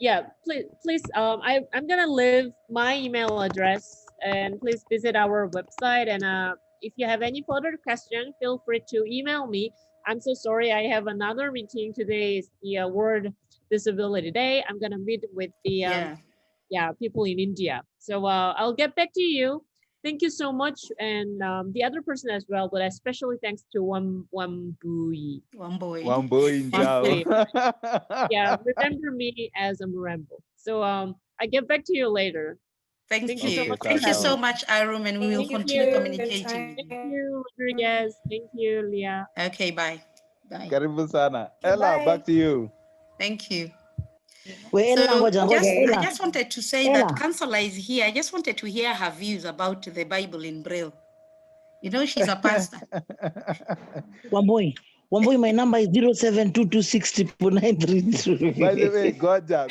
Yeah, please. I'm gonna leave my email address, and please visit our website. And if you have any further question, feel free to email me. I'm so sorry, I have another meeting today. Is the World Disability Day. I'm gonna meet with the people in India. So I'll get back to you. Thank you so much, and the other person as well, but especially thanks to Wambui Njau. Yeah, remember me as a Murambo. So I get back to you later. Thank you. So much. Thank you so much, Ahrum, and we will continue communicating. Thank you, Rodriguez. Thank you, Leah. Okay, bye. Bye. Karibu sana. Ellah, back to you. Thank you. Well, I just wanted to say that Councillor is here. I just wanted to hear her views about the Bible in Braille. You know, she's a pastor. Wambui, my number is 0722600933. By the way, Goja,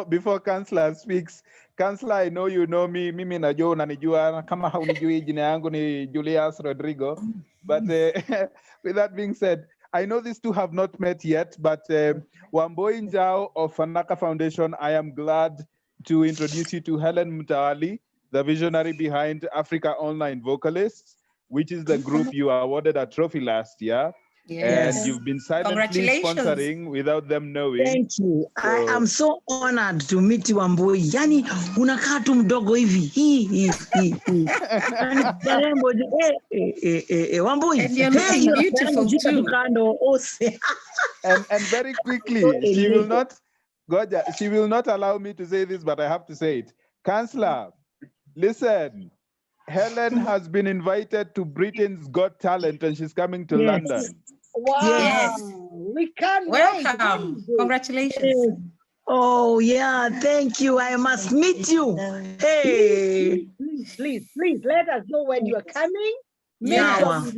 before Councillor speaks, Councillor, I know you know me. Mimi najua unanijua, kama haunijui jina yangu ni Julius Rodrigo. But with that being said, I know these two have not met yet, but Wambui Njau of Fanaka Foundation, I am glad to introduce you to Helen Mtawali, the visionary behind Africa Online Vocalists, which is the group you awarded a trophy last year. Yes. And you've been silently sponsoring without them knowing. Thank you. So, I am so honored to meet you, Wambui. Yani, unakaa tu mdogo hivi. Wambui. And you're looking beautiful too. And very quickly, she will not allow me to say this, but I have to say it. Councillor, listen. Helen has been invited to Britain's Got Talent, and she's coming to London. Wow. Yes. We can't welcome. Wait. Congratulations. Oh, yeah. Thank you. I must meet you. Hey. Please, let us know when you are coming. Meet up.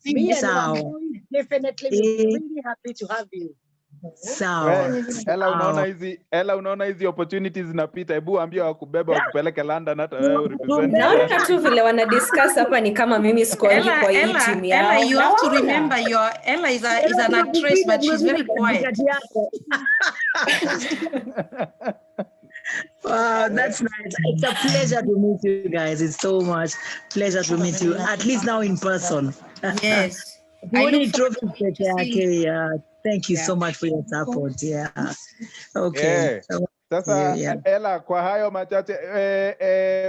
Me and Wambui definitely will be really happy to have you. Ella unaona hizi opportunities zinapita, hebu ambia wakubeba wakupeleke London hata wewe urepresent. Naona tu vile wana discuss hapa ni kama mimi sikoingi kwa hii team yao. Ella, you have to remember Ella is an actress, but she's very quiet. Wow, that's nice. It's a pleasure to meet you guys. It's so much pleasure to meet you, at least now in person. Yes. I look forward to seeing you. Yeah. Thank you Yeah. so much for your support. Yeah. Okay. Yeah. Sasa, Ella, kwa hayo machache,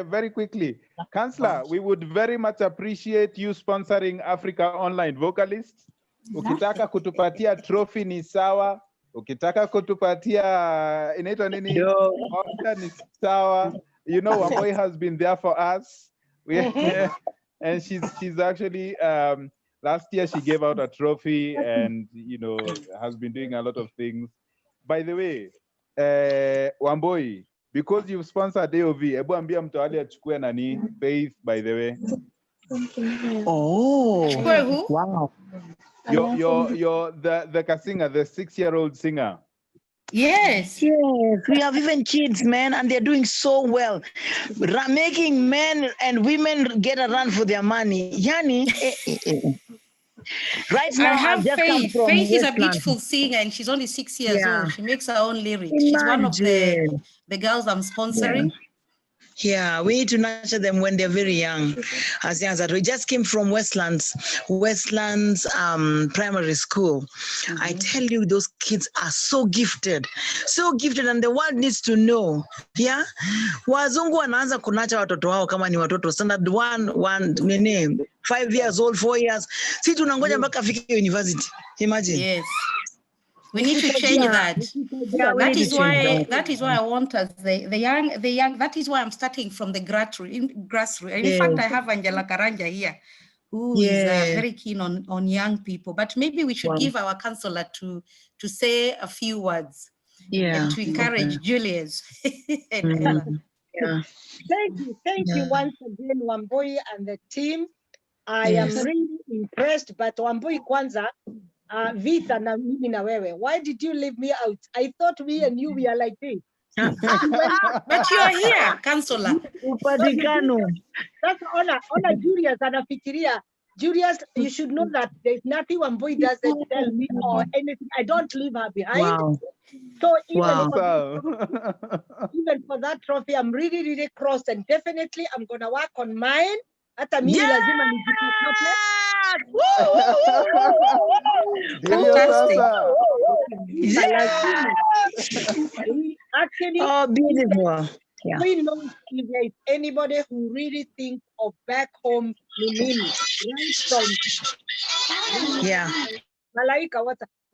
very quickly, Councillor, we would very much appreciate you sponsoring Africa Online Vocalists. Ukitaka kutupatia trophy ni sawa. Ukitaka kutupatia inaitwa nini? Oscar ni sawa. You know, Wambui has been there for us. And she's actually last year she gave out a trophy and has been doing a lot of things. By the way, Wambui, because you've sponsored AOV, ebu ambia mtu wale achukue nani Faith, by the way. Oh, wow. You're the singer, the 6-year-old singer. Yes, we have even kids, man, and they're doing so well, making men and women get a run for their money. Yani, right now, I have just come Faith. from Faith is a Westland. beautiful singer, and she's only 6 years Yeah. old. She makes her own lyrics. She's one of the girls I'm sponsoring. Yeah, we need to nurture them when they're very young, as young as that. We just came from Westlands primary school. I tell you, those kids are so gifted, and the world needs to know. Yeah, wazungu wanaanza kunacha watoto wao kama ni watoto standard 1, 5 years old, 4 years. Si tunangoja mpaka afike university. Imagine. Yes. We need to change that. Yeah, that is why I want us the young. That is why I'm starting from the grassroots. In fact, I have Angela Karanja here, who is very keen on young people. But maybe we should give our counselor to say a few words. And to encourage Julius and Ella. Thank you once again, Wambui and the team. I am really impressed, but Wambui kwanza. Vita na mimi na wewe. Why did you leave me out? I thought we and you we are like this. But you are here, Councillor. That's honor Julius anafikiria. Julius, you should know that there's nothing Wambui doesn't tell me or anything. I don't leave her behind. Wow. So even for that trophy, I'm really, really cross, and definitely I'm gonna work on mine. Hata mimi lazima nijipate. Fantastic. Actually, beautiful. Yeah. We know if there is anybody who really thinks of back home,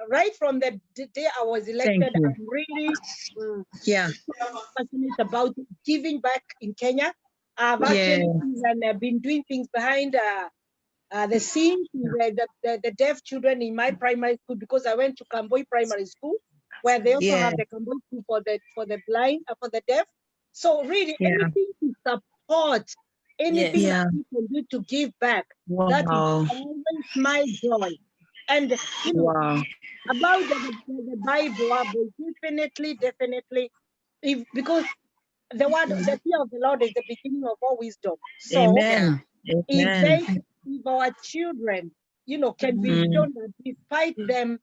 right from the day I was elected, I'm really passionate about giving back in Kenya. I've actually been doing things behind the scenes, the deaf children in my primary school, because I went to Kamboi Primary School, where they also have the Kamboi school for the blind, for the deaf. So really, anything to support, anything that we can do to give back, that is always my joy. And about the Bible, definitely, because the fear of the Lord is the beginning of all wisdom. So if our children, can be shown that despite them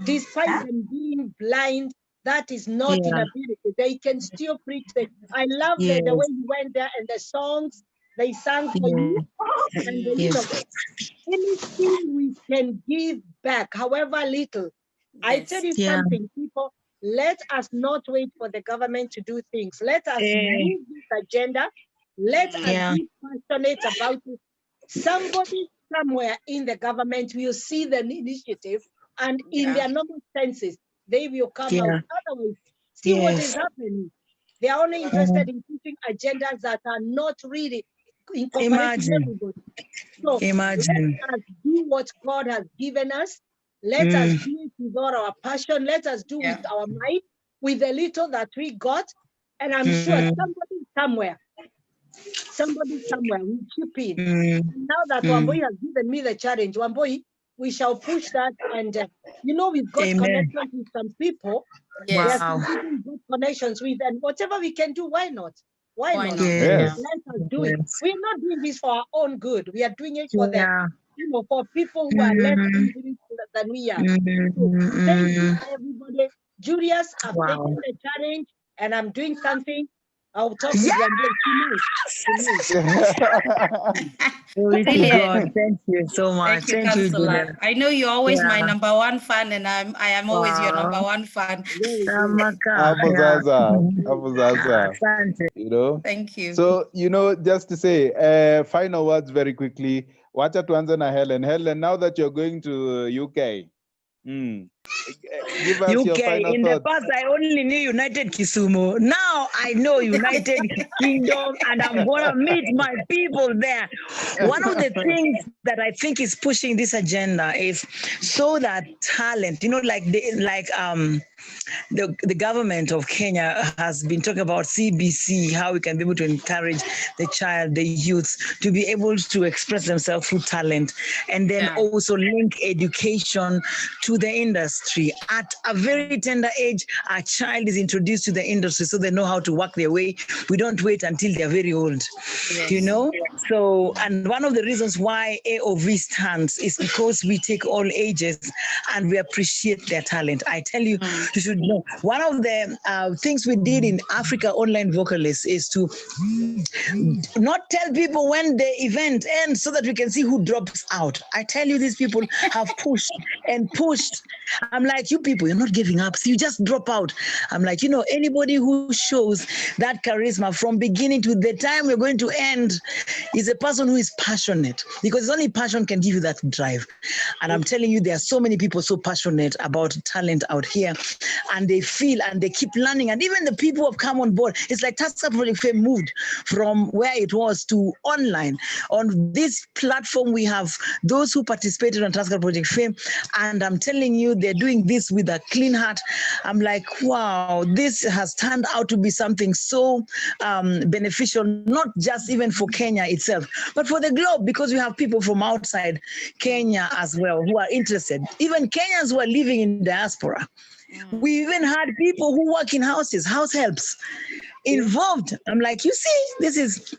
being blind, that is not inability. They can still preach. I love the way you went there and the songs they sang for you. And anything we can give back, however little. I tell you something, people, let us not wait for the government to do things. Let us move this agenda. Let us be passionate about it. Somebody somewhere in the government will see the initiative, and in their normal senses, they will come out. Otherwise, see what is happening. They are only interested in pushing agendas that are not really incorporating everybody. So let us do what God has given us. Let us do it with all our passion. Let us do with our might, with the little that we got. And I'm sure somebody somewhere will chip in. And now that Wambui has given me the challenge, Wambui, we shall push that. And we've got connections with some people. There are some people we've got connections with, and whatever we can do, why not? Why not? Yes. Let us do it. We're not doing this for our own good. We are doing it for for people who are less privileged than we are. So thank you, everybody. Julius, I've taken the challenge and I'm doing something. I'll talk with Wambui. Glory to Brilliant. God. Thank you so much. Thank you, Councillor. Julia. I know you're always my Yeah. number one fan, and I am always your number one fan. Hapo sasa, hapo sasa. Asante. You know. Thank you. So, you know, just to say, final words very quickly. Wacha tuanze na Helen. Helen, now that you're going to UK, give us your UK. final In thoughts. the past, I only knew United Kisumu. Now I know United Kingdom, and I'm gonna meet my people there. One of the things that I think is pushing this agenda is so that talent, you know, like the government of Kenya has been talking about CBC, how we can be able to encourage the child, the youth, to be able to express themselves through talent, and then also link education to the industry. At a very tender age, a child is introduced to the industry so they know how to work their way. We don't wait until they're very old, you know? So, and one of the reasons why AOV stands is because we take all ages and we appreciate their talent. I tell you, you should know, one of the things we did in Africa Online Vocalists is to not tell people when the event ends so that we can see who drops out. I tell you, these people have pushed and pushed. I'm like, you people, you're not giving up. So you just drop out. I'm like, you know, anybody who shows that charisma from beginning to the time we're going to end is a person who is passionate, because only passion can give you that drive. And I'm telling you, there are so many people so passionate about talent out here, and they feel and they keep learning. And even the people who have come on board, it's like Tasker Project Fame moved from where it was to online. On this platform, we have those who participated on Tasker Project Fame, and I'm telling you, they're doing this with a clean heart. I'm like, wow, this has turned out to be something so beneficial, not just even for Kenya itself, but for the globe, because we have people from outside Kenya as well who are interested, even Kenyans who are living in diaspora. We even had people who work in houses, house helps, involved. I'm like, you see, this is,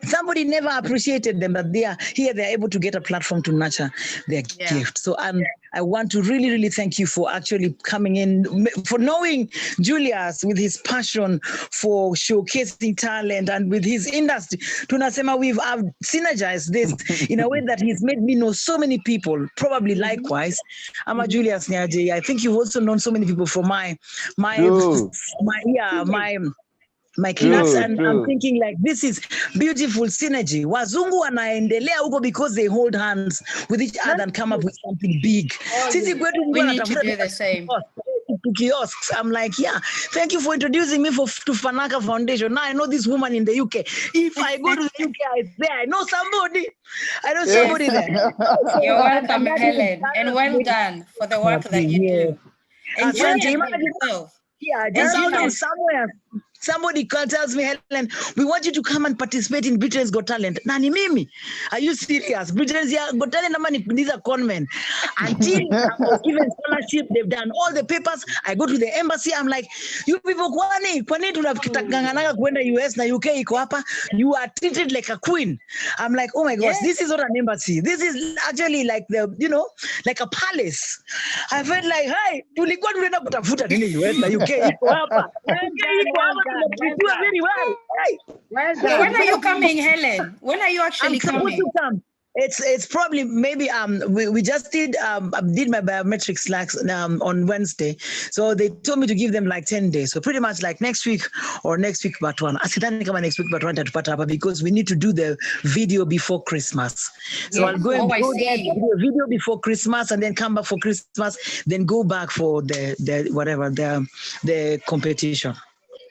somebody never appreciated them, but they are here, they're able to get a platform to nurture their gift. So I want to really, really thank you for actually coming in, for knowing Julius with his passion for showcasing talent and with his industry. Tunasema, we've synergized this in a way that he's made me know so many people, probably likewise. I'm a Julius Nyaje. I think you've also known so many people for my class, and I'm thinking like, this is beautiful synergy. Wazungu wanaendelea huko because they hold hands with each other and come up with something big. Sisi kwetu We need to do the same. To kiosks. I'm like, yeah, thank you for introducing me to Fanaka Foundation. Now I know this woman in the UK. If I go to the UK, I know somebody. I know somebody there. You're welcome, Helen, and well done for the work that you do. And Julian himself. Yeah, just out of somewhere, somebody tells me, Helen, we want you to come and participate in Britain's Got Talent. Nani mimi? Are you serious? Britain's Got Talent, these are conmen. Until I was given scholarship, they've done all the papers. I go to the embassy. I'm like, you people, kwani tunakanganaga kwenda US na UK iko hapa? You are treated like a queen. I'm like, oh my gosh, this is not an embassy. This is actually like the, you know, like a palace. I felt like, hey, tulikuwa tunaenda kutafuta nini US na UK iko hapa. Very well. Hey. So when are you coming, Helen? When are you actually coming? To come. It's probably maybe we just did my biometrics on Wednesday, so they told me to give them like 10 days, so pretty much like next week but one. Asidhani kama next week but one tatupata hapa, because we need to do the video before Christmas. So I'll go and go there, do a video before Christmas, and then come back for Christmas, then go back for the competition.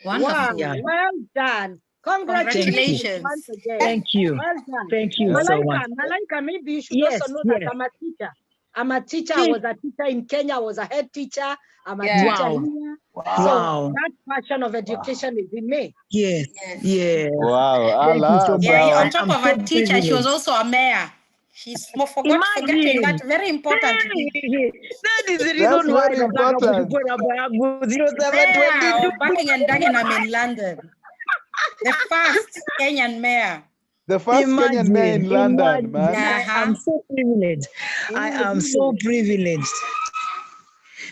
Wonderful. Wow, Yeah. well done. Congratulations once again. Thank you. Well done. Thank you so much. Malaika, maybe you should also know that I'm a teacher. I was a teacher in Kenya. I was a head teacher. I'm a teacher here. So that passion of education is in me. Yes. Yeah. Wow. On top of a teacher, she was also a mayor. She's forgetting that very important. That is the reason why very important. Buckingham in London. The first Kenyan mayor. The first Kenyan mayor in London, man. I'm so privileged. I am so privileged.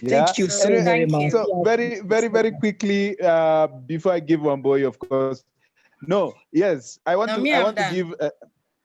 Thank you so very much. So very, very, very quickly, before I give Wambui, of course, No, yes, I want No, to. me, I I'm want to done. give.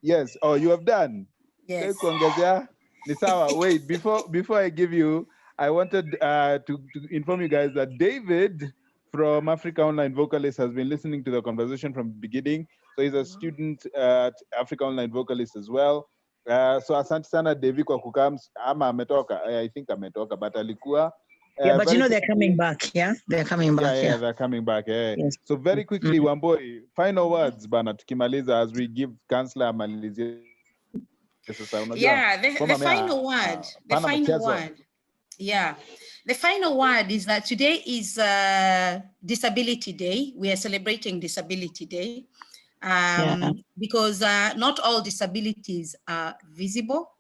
Yes. Oh, you have done. Yes. Kuongezea. Ni sawa. Wait, before I give you, I wanted to inform you guys that David from Africa Online Vocalist has been listening to the conversation from the beginning. So he's a student at Africa Online Vocalist as well. So asante sana David kwa kukam ama ametoka. I think ametoka, but alikuwa. Yeah, but you know they're quickly, coming back. Yeah, they're coming back. yeah, they're coming back. Yeah. Yes. So very quickly, Wambui, final words, bana, tukimaliza as we give Councillor amalizie. Yeah, the final word. The final word. Yeah. The final word is that today is Disability Day. We are celebrating Disability Day because not all disabilities are visible.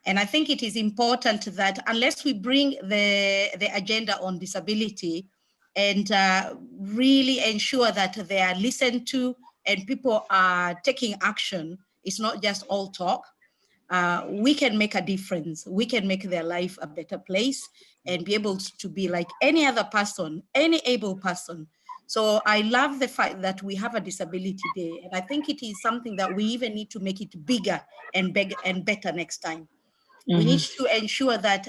And I think it is important that unless we bring the agenda on disability and really ensure that they are listened to and people are taking action, it's not just all talk. We can make a difference. We can make their life a better place and be able to be like any other person, any able person. So I love the fact that we have a Disability Day. And I think it is something that we even need to make it bigger and better next time. We need to ensure that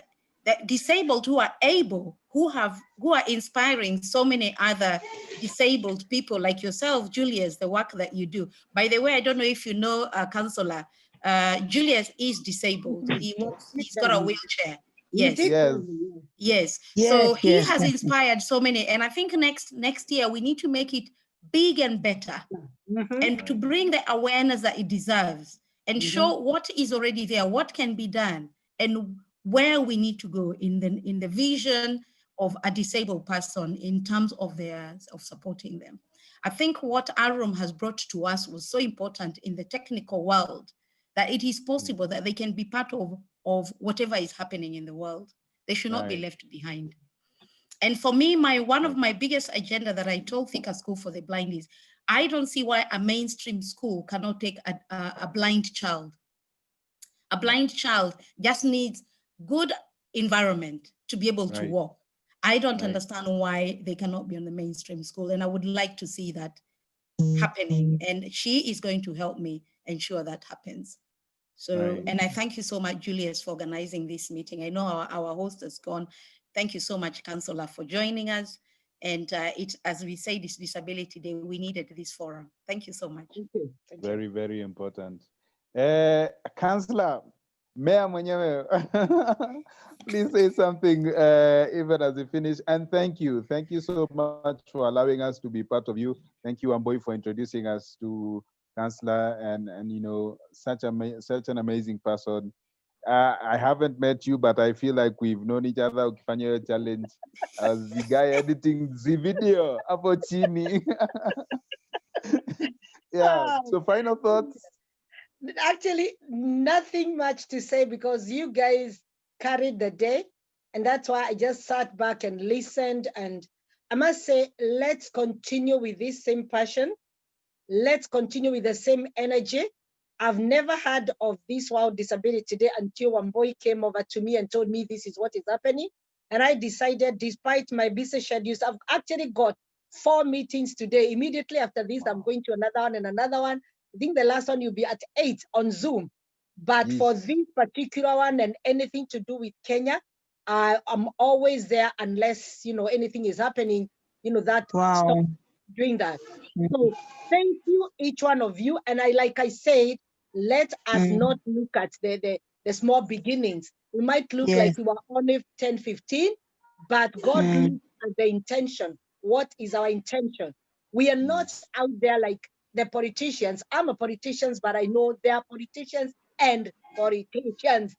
disabled who are able, who are inspiring so many other disabled people like yourself, Julius, the work that you do. By the way, I don't know if you know, Councillor, Julius is disabled. He's got a wheelchair. Yes. Yes. So he has inspired so many. And I think next year we need to make it big and better and to bring the awareness that it deserves and show what is already there, what can be done, and where we need to go in the vision of a disabled person in terms of supporting them. I think what Ah-rum has brought to us was so important in the technical world that it is possible that they can be part of whatever is happening in the world. They should not be left behind. And for me, one of my biggest agenda that I told Thika School for the Blind is, I don't see why a mainstream school cannot take a blind child. A blind child just needs good environment to be able to walk. I don't understand why they cannot be on the mainstream school. And I would like to see that happening. And she is going to help me ensure that happens. So, and I thank you so much, Julius, for organizing this meeting. I know our host has gone. Thank you so much, Councillor, for joining us. And as we say, this Disability Day, we needed this forum. Thank you so much. Thank you. Very, very important. Councillor, Mayor mwenyewe, please say something even as we finish. And thank you so much for allowing us to be part of you. Thank you, Wambui, for introducing us to Councillor and you know, such an amazing person. I haven't met you, but I feel like we've known each other. Ukifanya challenge as the guy editing the video hapo chini. Yeah. So final thoughts. Actually, nothing much to say because you guys carried the day. And that's why I just sat back and listened. And I must say, let's continue with this same passion. Let's continue with the same energy. I've never heard of this World Disability Day until Wambui came over to me and told me this is what is happening. And I decided, despite my busy schedules, I've actually got 4 meetings today. Immediately after this, I'm going to another one and another one. I think the last one will be at 8 on Zoom. But for this particular one and anything to do with Kenya, I'm always there unless, you know, anything is happening, you know, that stop doing that. So thank you, each one of you. And like I said, let us not look at the small beginnings. We might look like we were only 10, 15, but God looks at the intention. What is our intention? We are not out there like the politicians. I'm a politician, but I know there are politicians and politicians.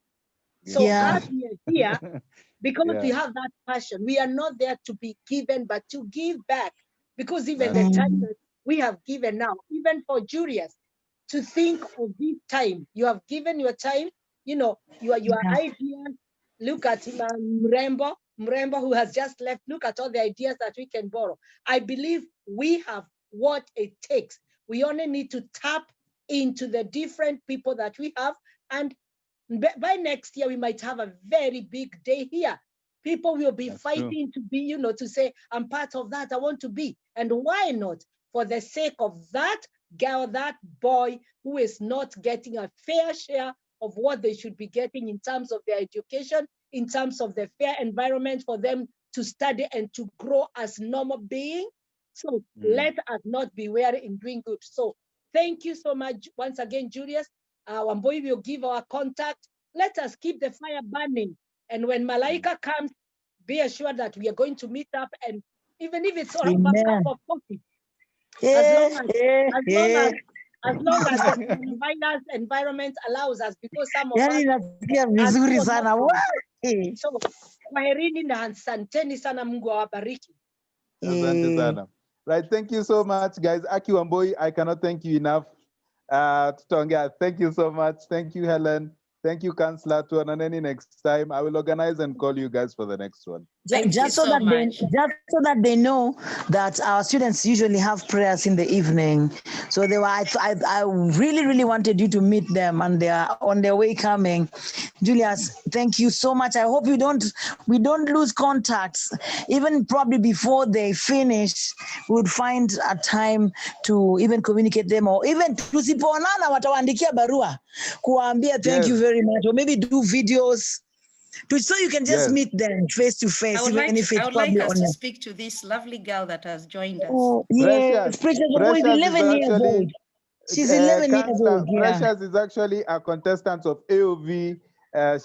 So as we are here, because we have that passion, we are not there to be given, but to give back. Because even the time that we have given now, even for Julius, to think of this time, you have given your time, you know, your ideas. Look at Mrembo, who has just left. Look at all the ideas that we can borrow. I believe we have what it takes. We only need to tap into the different people that we have, and by next year, we might have a very big day here. People will be fighting to be, you know, to say, I'm part of that, I want to be. And why not? for the sake of that girl, that boy who is not getting a fair share of what they should be getting in terms of their education, in terms of the fair environment for them to study and to grow as normal beings. So let us not be weary in doing good. So thank you so much once again, Julius. Wambui will give our contact. Let us keep the fire burning. And when Malaika comes, be assured that we are going to meet up, and even if it's over a cup of coffee, as long as the coronavirus environment allows us, because some of us vizuri sana. so kwaherini na asanteni sana, Mungu awabariki. Asante sana. Right, thank you so much, guys. Aki Wambui, I cannot thank you enough. Tutonga, thank you so much. Thank you, Helen. Thank you, Councillor. To Ananeni next time. I will organize and call you guys for the next one. Just so that they know that our students usually have prayers in the evening. So they were, I really wanted you to meet them, and they are on their way coming. Julius, thank you so much. I hope we don't lose contacts. Even probably before they finish, we would find a time to even communicate them, or even tusipoonana watawaandikia barua kuwaambia thank you very much, or maybe do videos. So you can just meet them face to face, even if it's probably us on to speak to this lovely girl that has joined us. Oh, yes, Precious is 11 years old. She's 11 years old. Yeah. Precious is actually a contestant of AOV.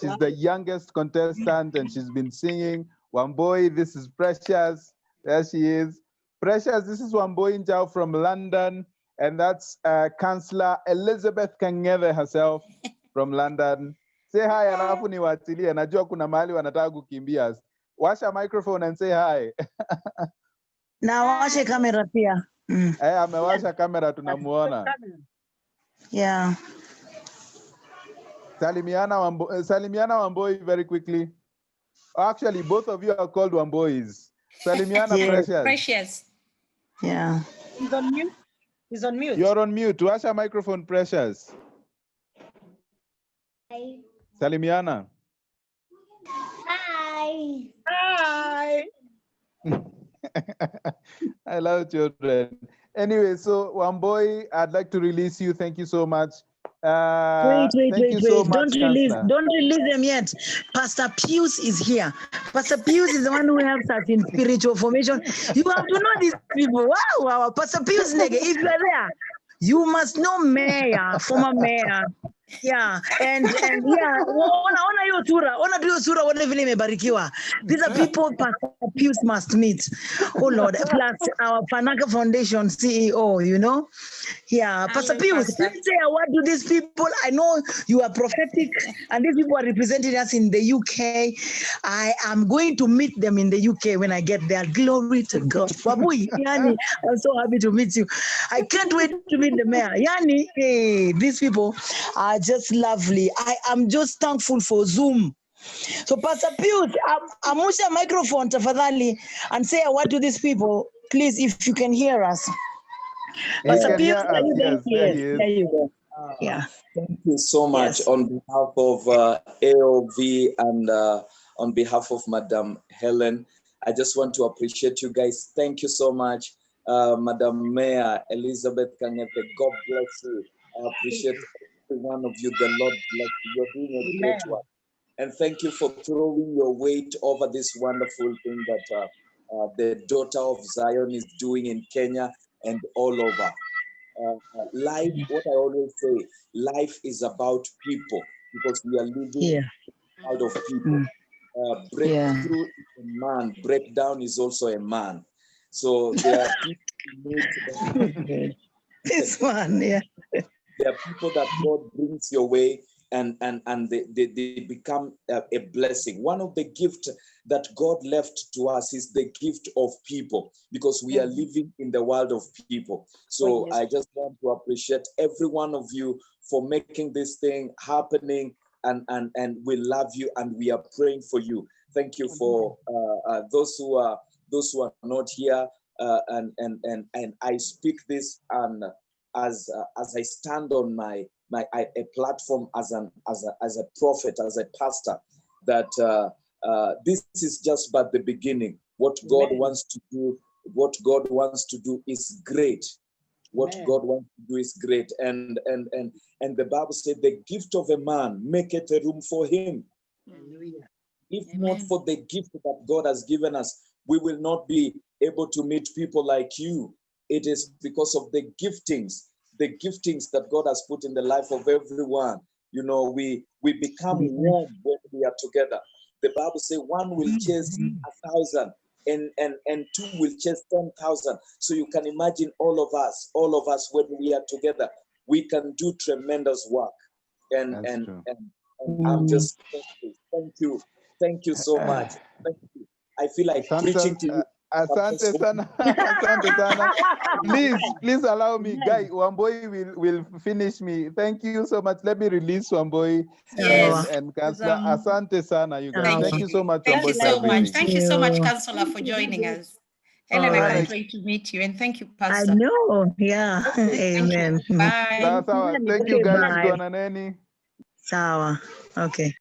She's the youngest contestant, and she's been singing. Wambui, this is Precious. There she is. Precious, this is Wambui Njau from London, and that's Councillor Elizabeth Kagethe herself from London. Say hi, alafu niwatilie. Najua kuna mahali wanataka kukimbia. Washa microphone and say hi. Na washe kamera pia. Amewasha kamera, tunamuona. Yeah. Salimiana Wambui very quickly. Actually, both of you are called Wambuis. Salimiana Precious. Precious. Yeah. He's on mute. He's on mute. You're on mute. Washa microphone, Precious. Hi. Salimiana. Hi. Hi. I love children. Anyway, so Wambui, I'd like to release you. Thank you so much. Wait. So much, don't release them yet. Pastor Pius is here. Pastor Pius is the one who helps us in spiritual formation. You have to know these people. Wow. Pastor Pius, if you are there, you must know Mayor, former Mayor. Yeah, and yeah, ona hiyo sura, ona vile imebarikiwa. These are people Pastor Pius must meet. Oh Lord, plus our Fanaka Foundation CEO, you know. Yeah, Pastor Pius, please say a word to these people. I know you are prophetic, and these people are representing us in the UK. I am going to meet them in the UK when I get there. Glory to God. Wambui, Yani, I'm so happy to meet you. I can't wait to meet the mayor. Yani, hey, these people are just lovely. I am just thankful for Zoom. So Pastor Pius, amusha microphone tafadhali and say a word to these people, please, if you can hear us. Pastor Pius, are you there? Yes, there you go. Yeah. Thank you so much on behalf of AOV and on behalf of Madam Helen. I just want to appreciate you guys. Thank you so much, Madam Mayor Elizabeth Kagethe. God bless you. I appreciate every one of you. The Lord bless you. You're doing a great work. And thank you for throwing your weight over this wonderful thing that the daughter of Zion is doing in Kenya and all over. Life, what I always say, life is about people, because we are living out of people. Breakthrough is a man, breakdown is also a man. So there are people who need this one, yeah. There are people that God brings your way, and they become a blessing. One of the gifts that God left to us is the gift of people, because we are living in the world of people. So I just want to appreciate every one of you for making this thing happening, and we love you and we are praying for you. Thank you for those who are not here, and I speak this and as I stand on a platform as a prophet, as a pastor, that this is just but the beginning. What God wants to do what God wants to do is great. What Amen. God wants to do is great. And the Bible said the gift of a man maketh a room for him. Hallelujah. If not for the gift that God has given us, we will not be able to meet people like you. It is because of the giftings that God has put in the life of everyone. You know, we become warm when we are together. The Bible says one will chase 1,000 and two will chase 10,000. So you can imagine all of us when we are together, we can do tremendous work. And I'm just thankful. Thank you so much. Thank you. I feel like preaching to you. Asante sana. Asante sana. Please allow me. Guy, Wambui will finish me. Thank you so much. Let me release Wambui and Councillor. Asante sana, you guys. Thank you so much, Thank you Wambui, for so much. everything. Thank you so much, Councillor, for joining us. Helen, I can't wait to meet you. And thank you, Pastor. I know. Yeah. Thank you. Amen. Bye. Sawa, sawa. Thank you, guys. Tuonaneni. Sawa. Okay.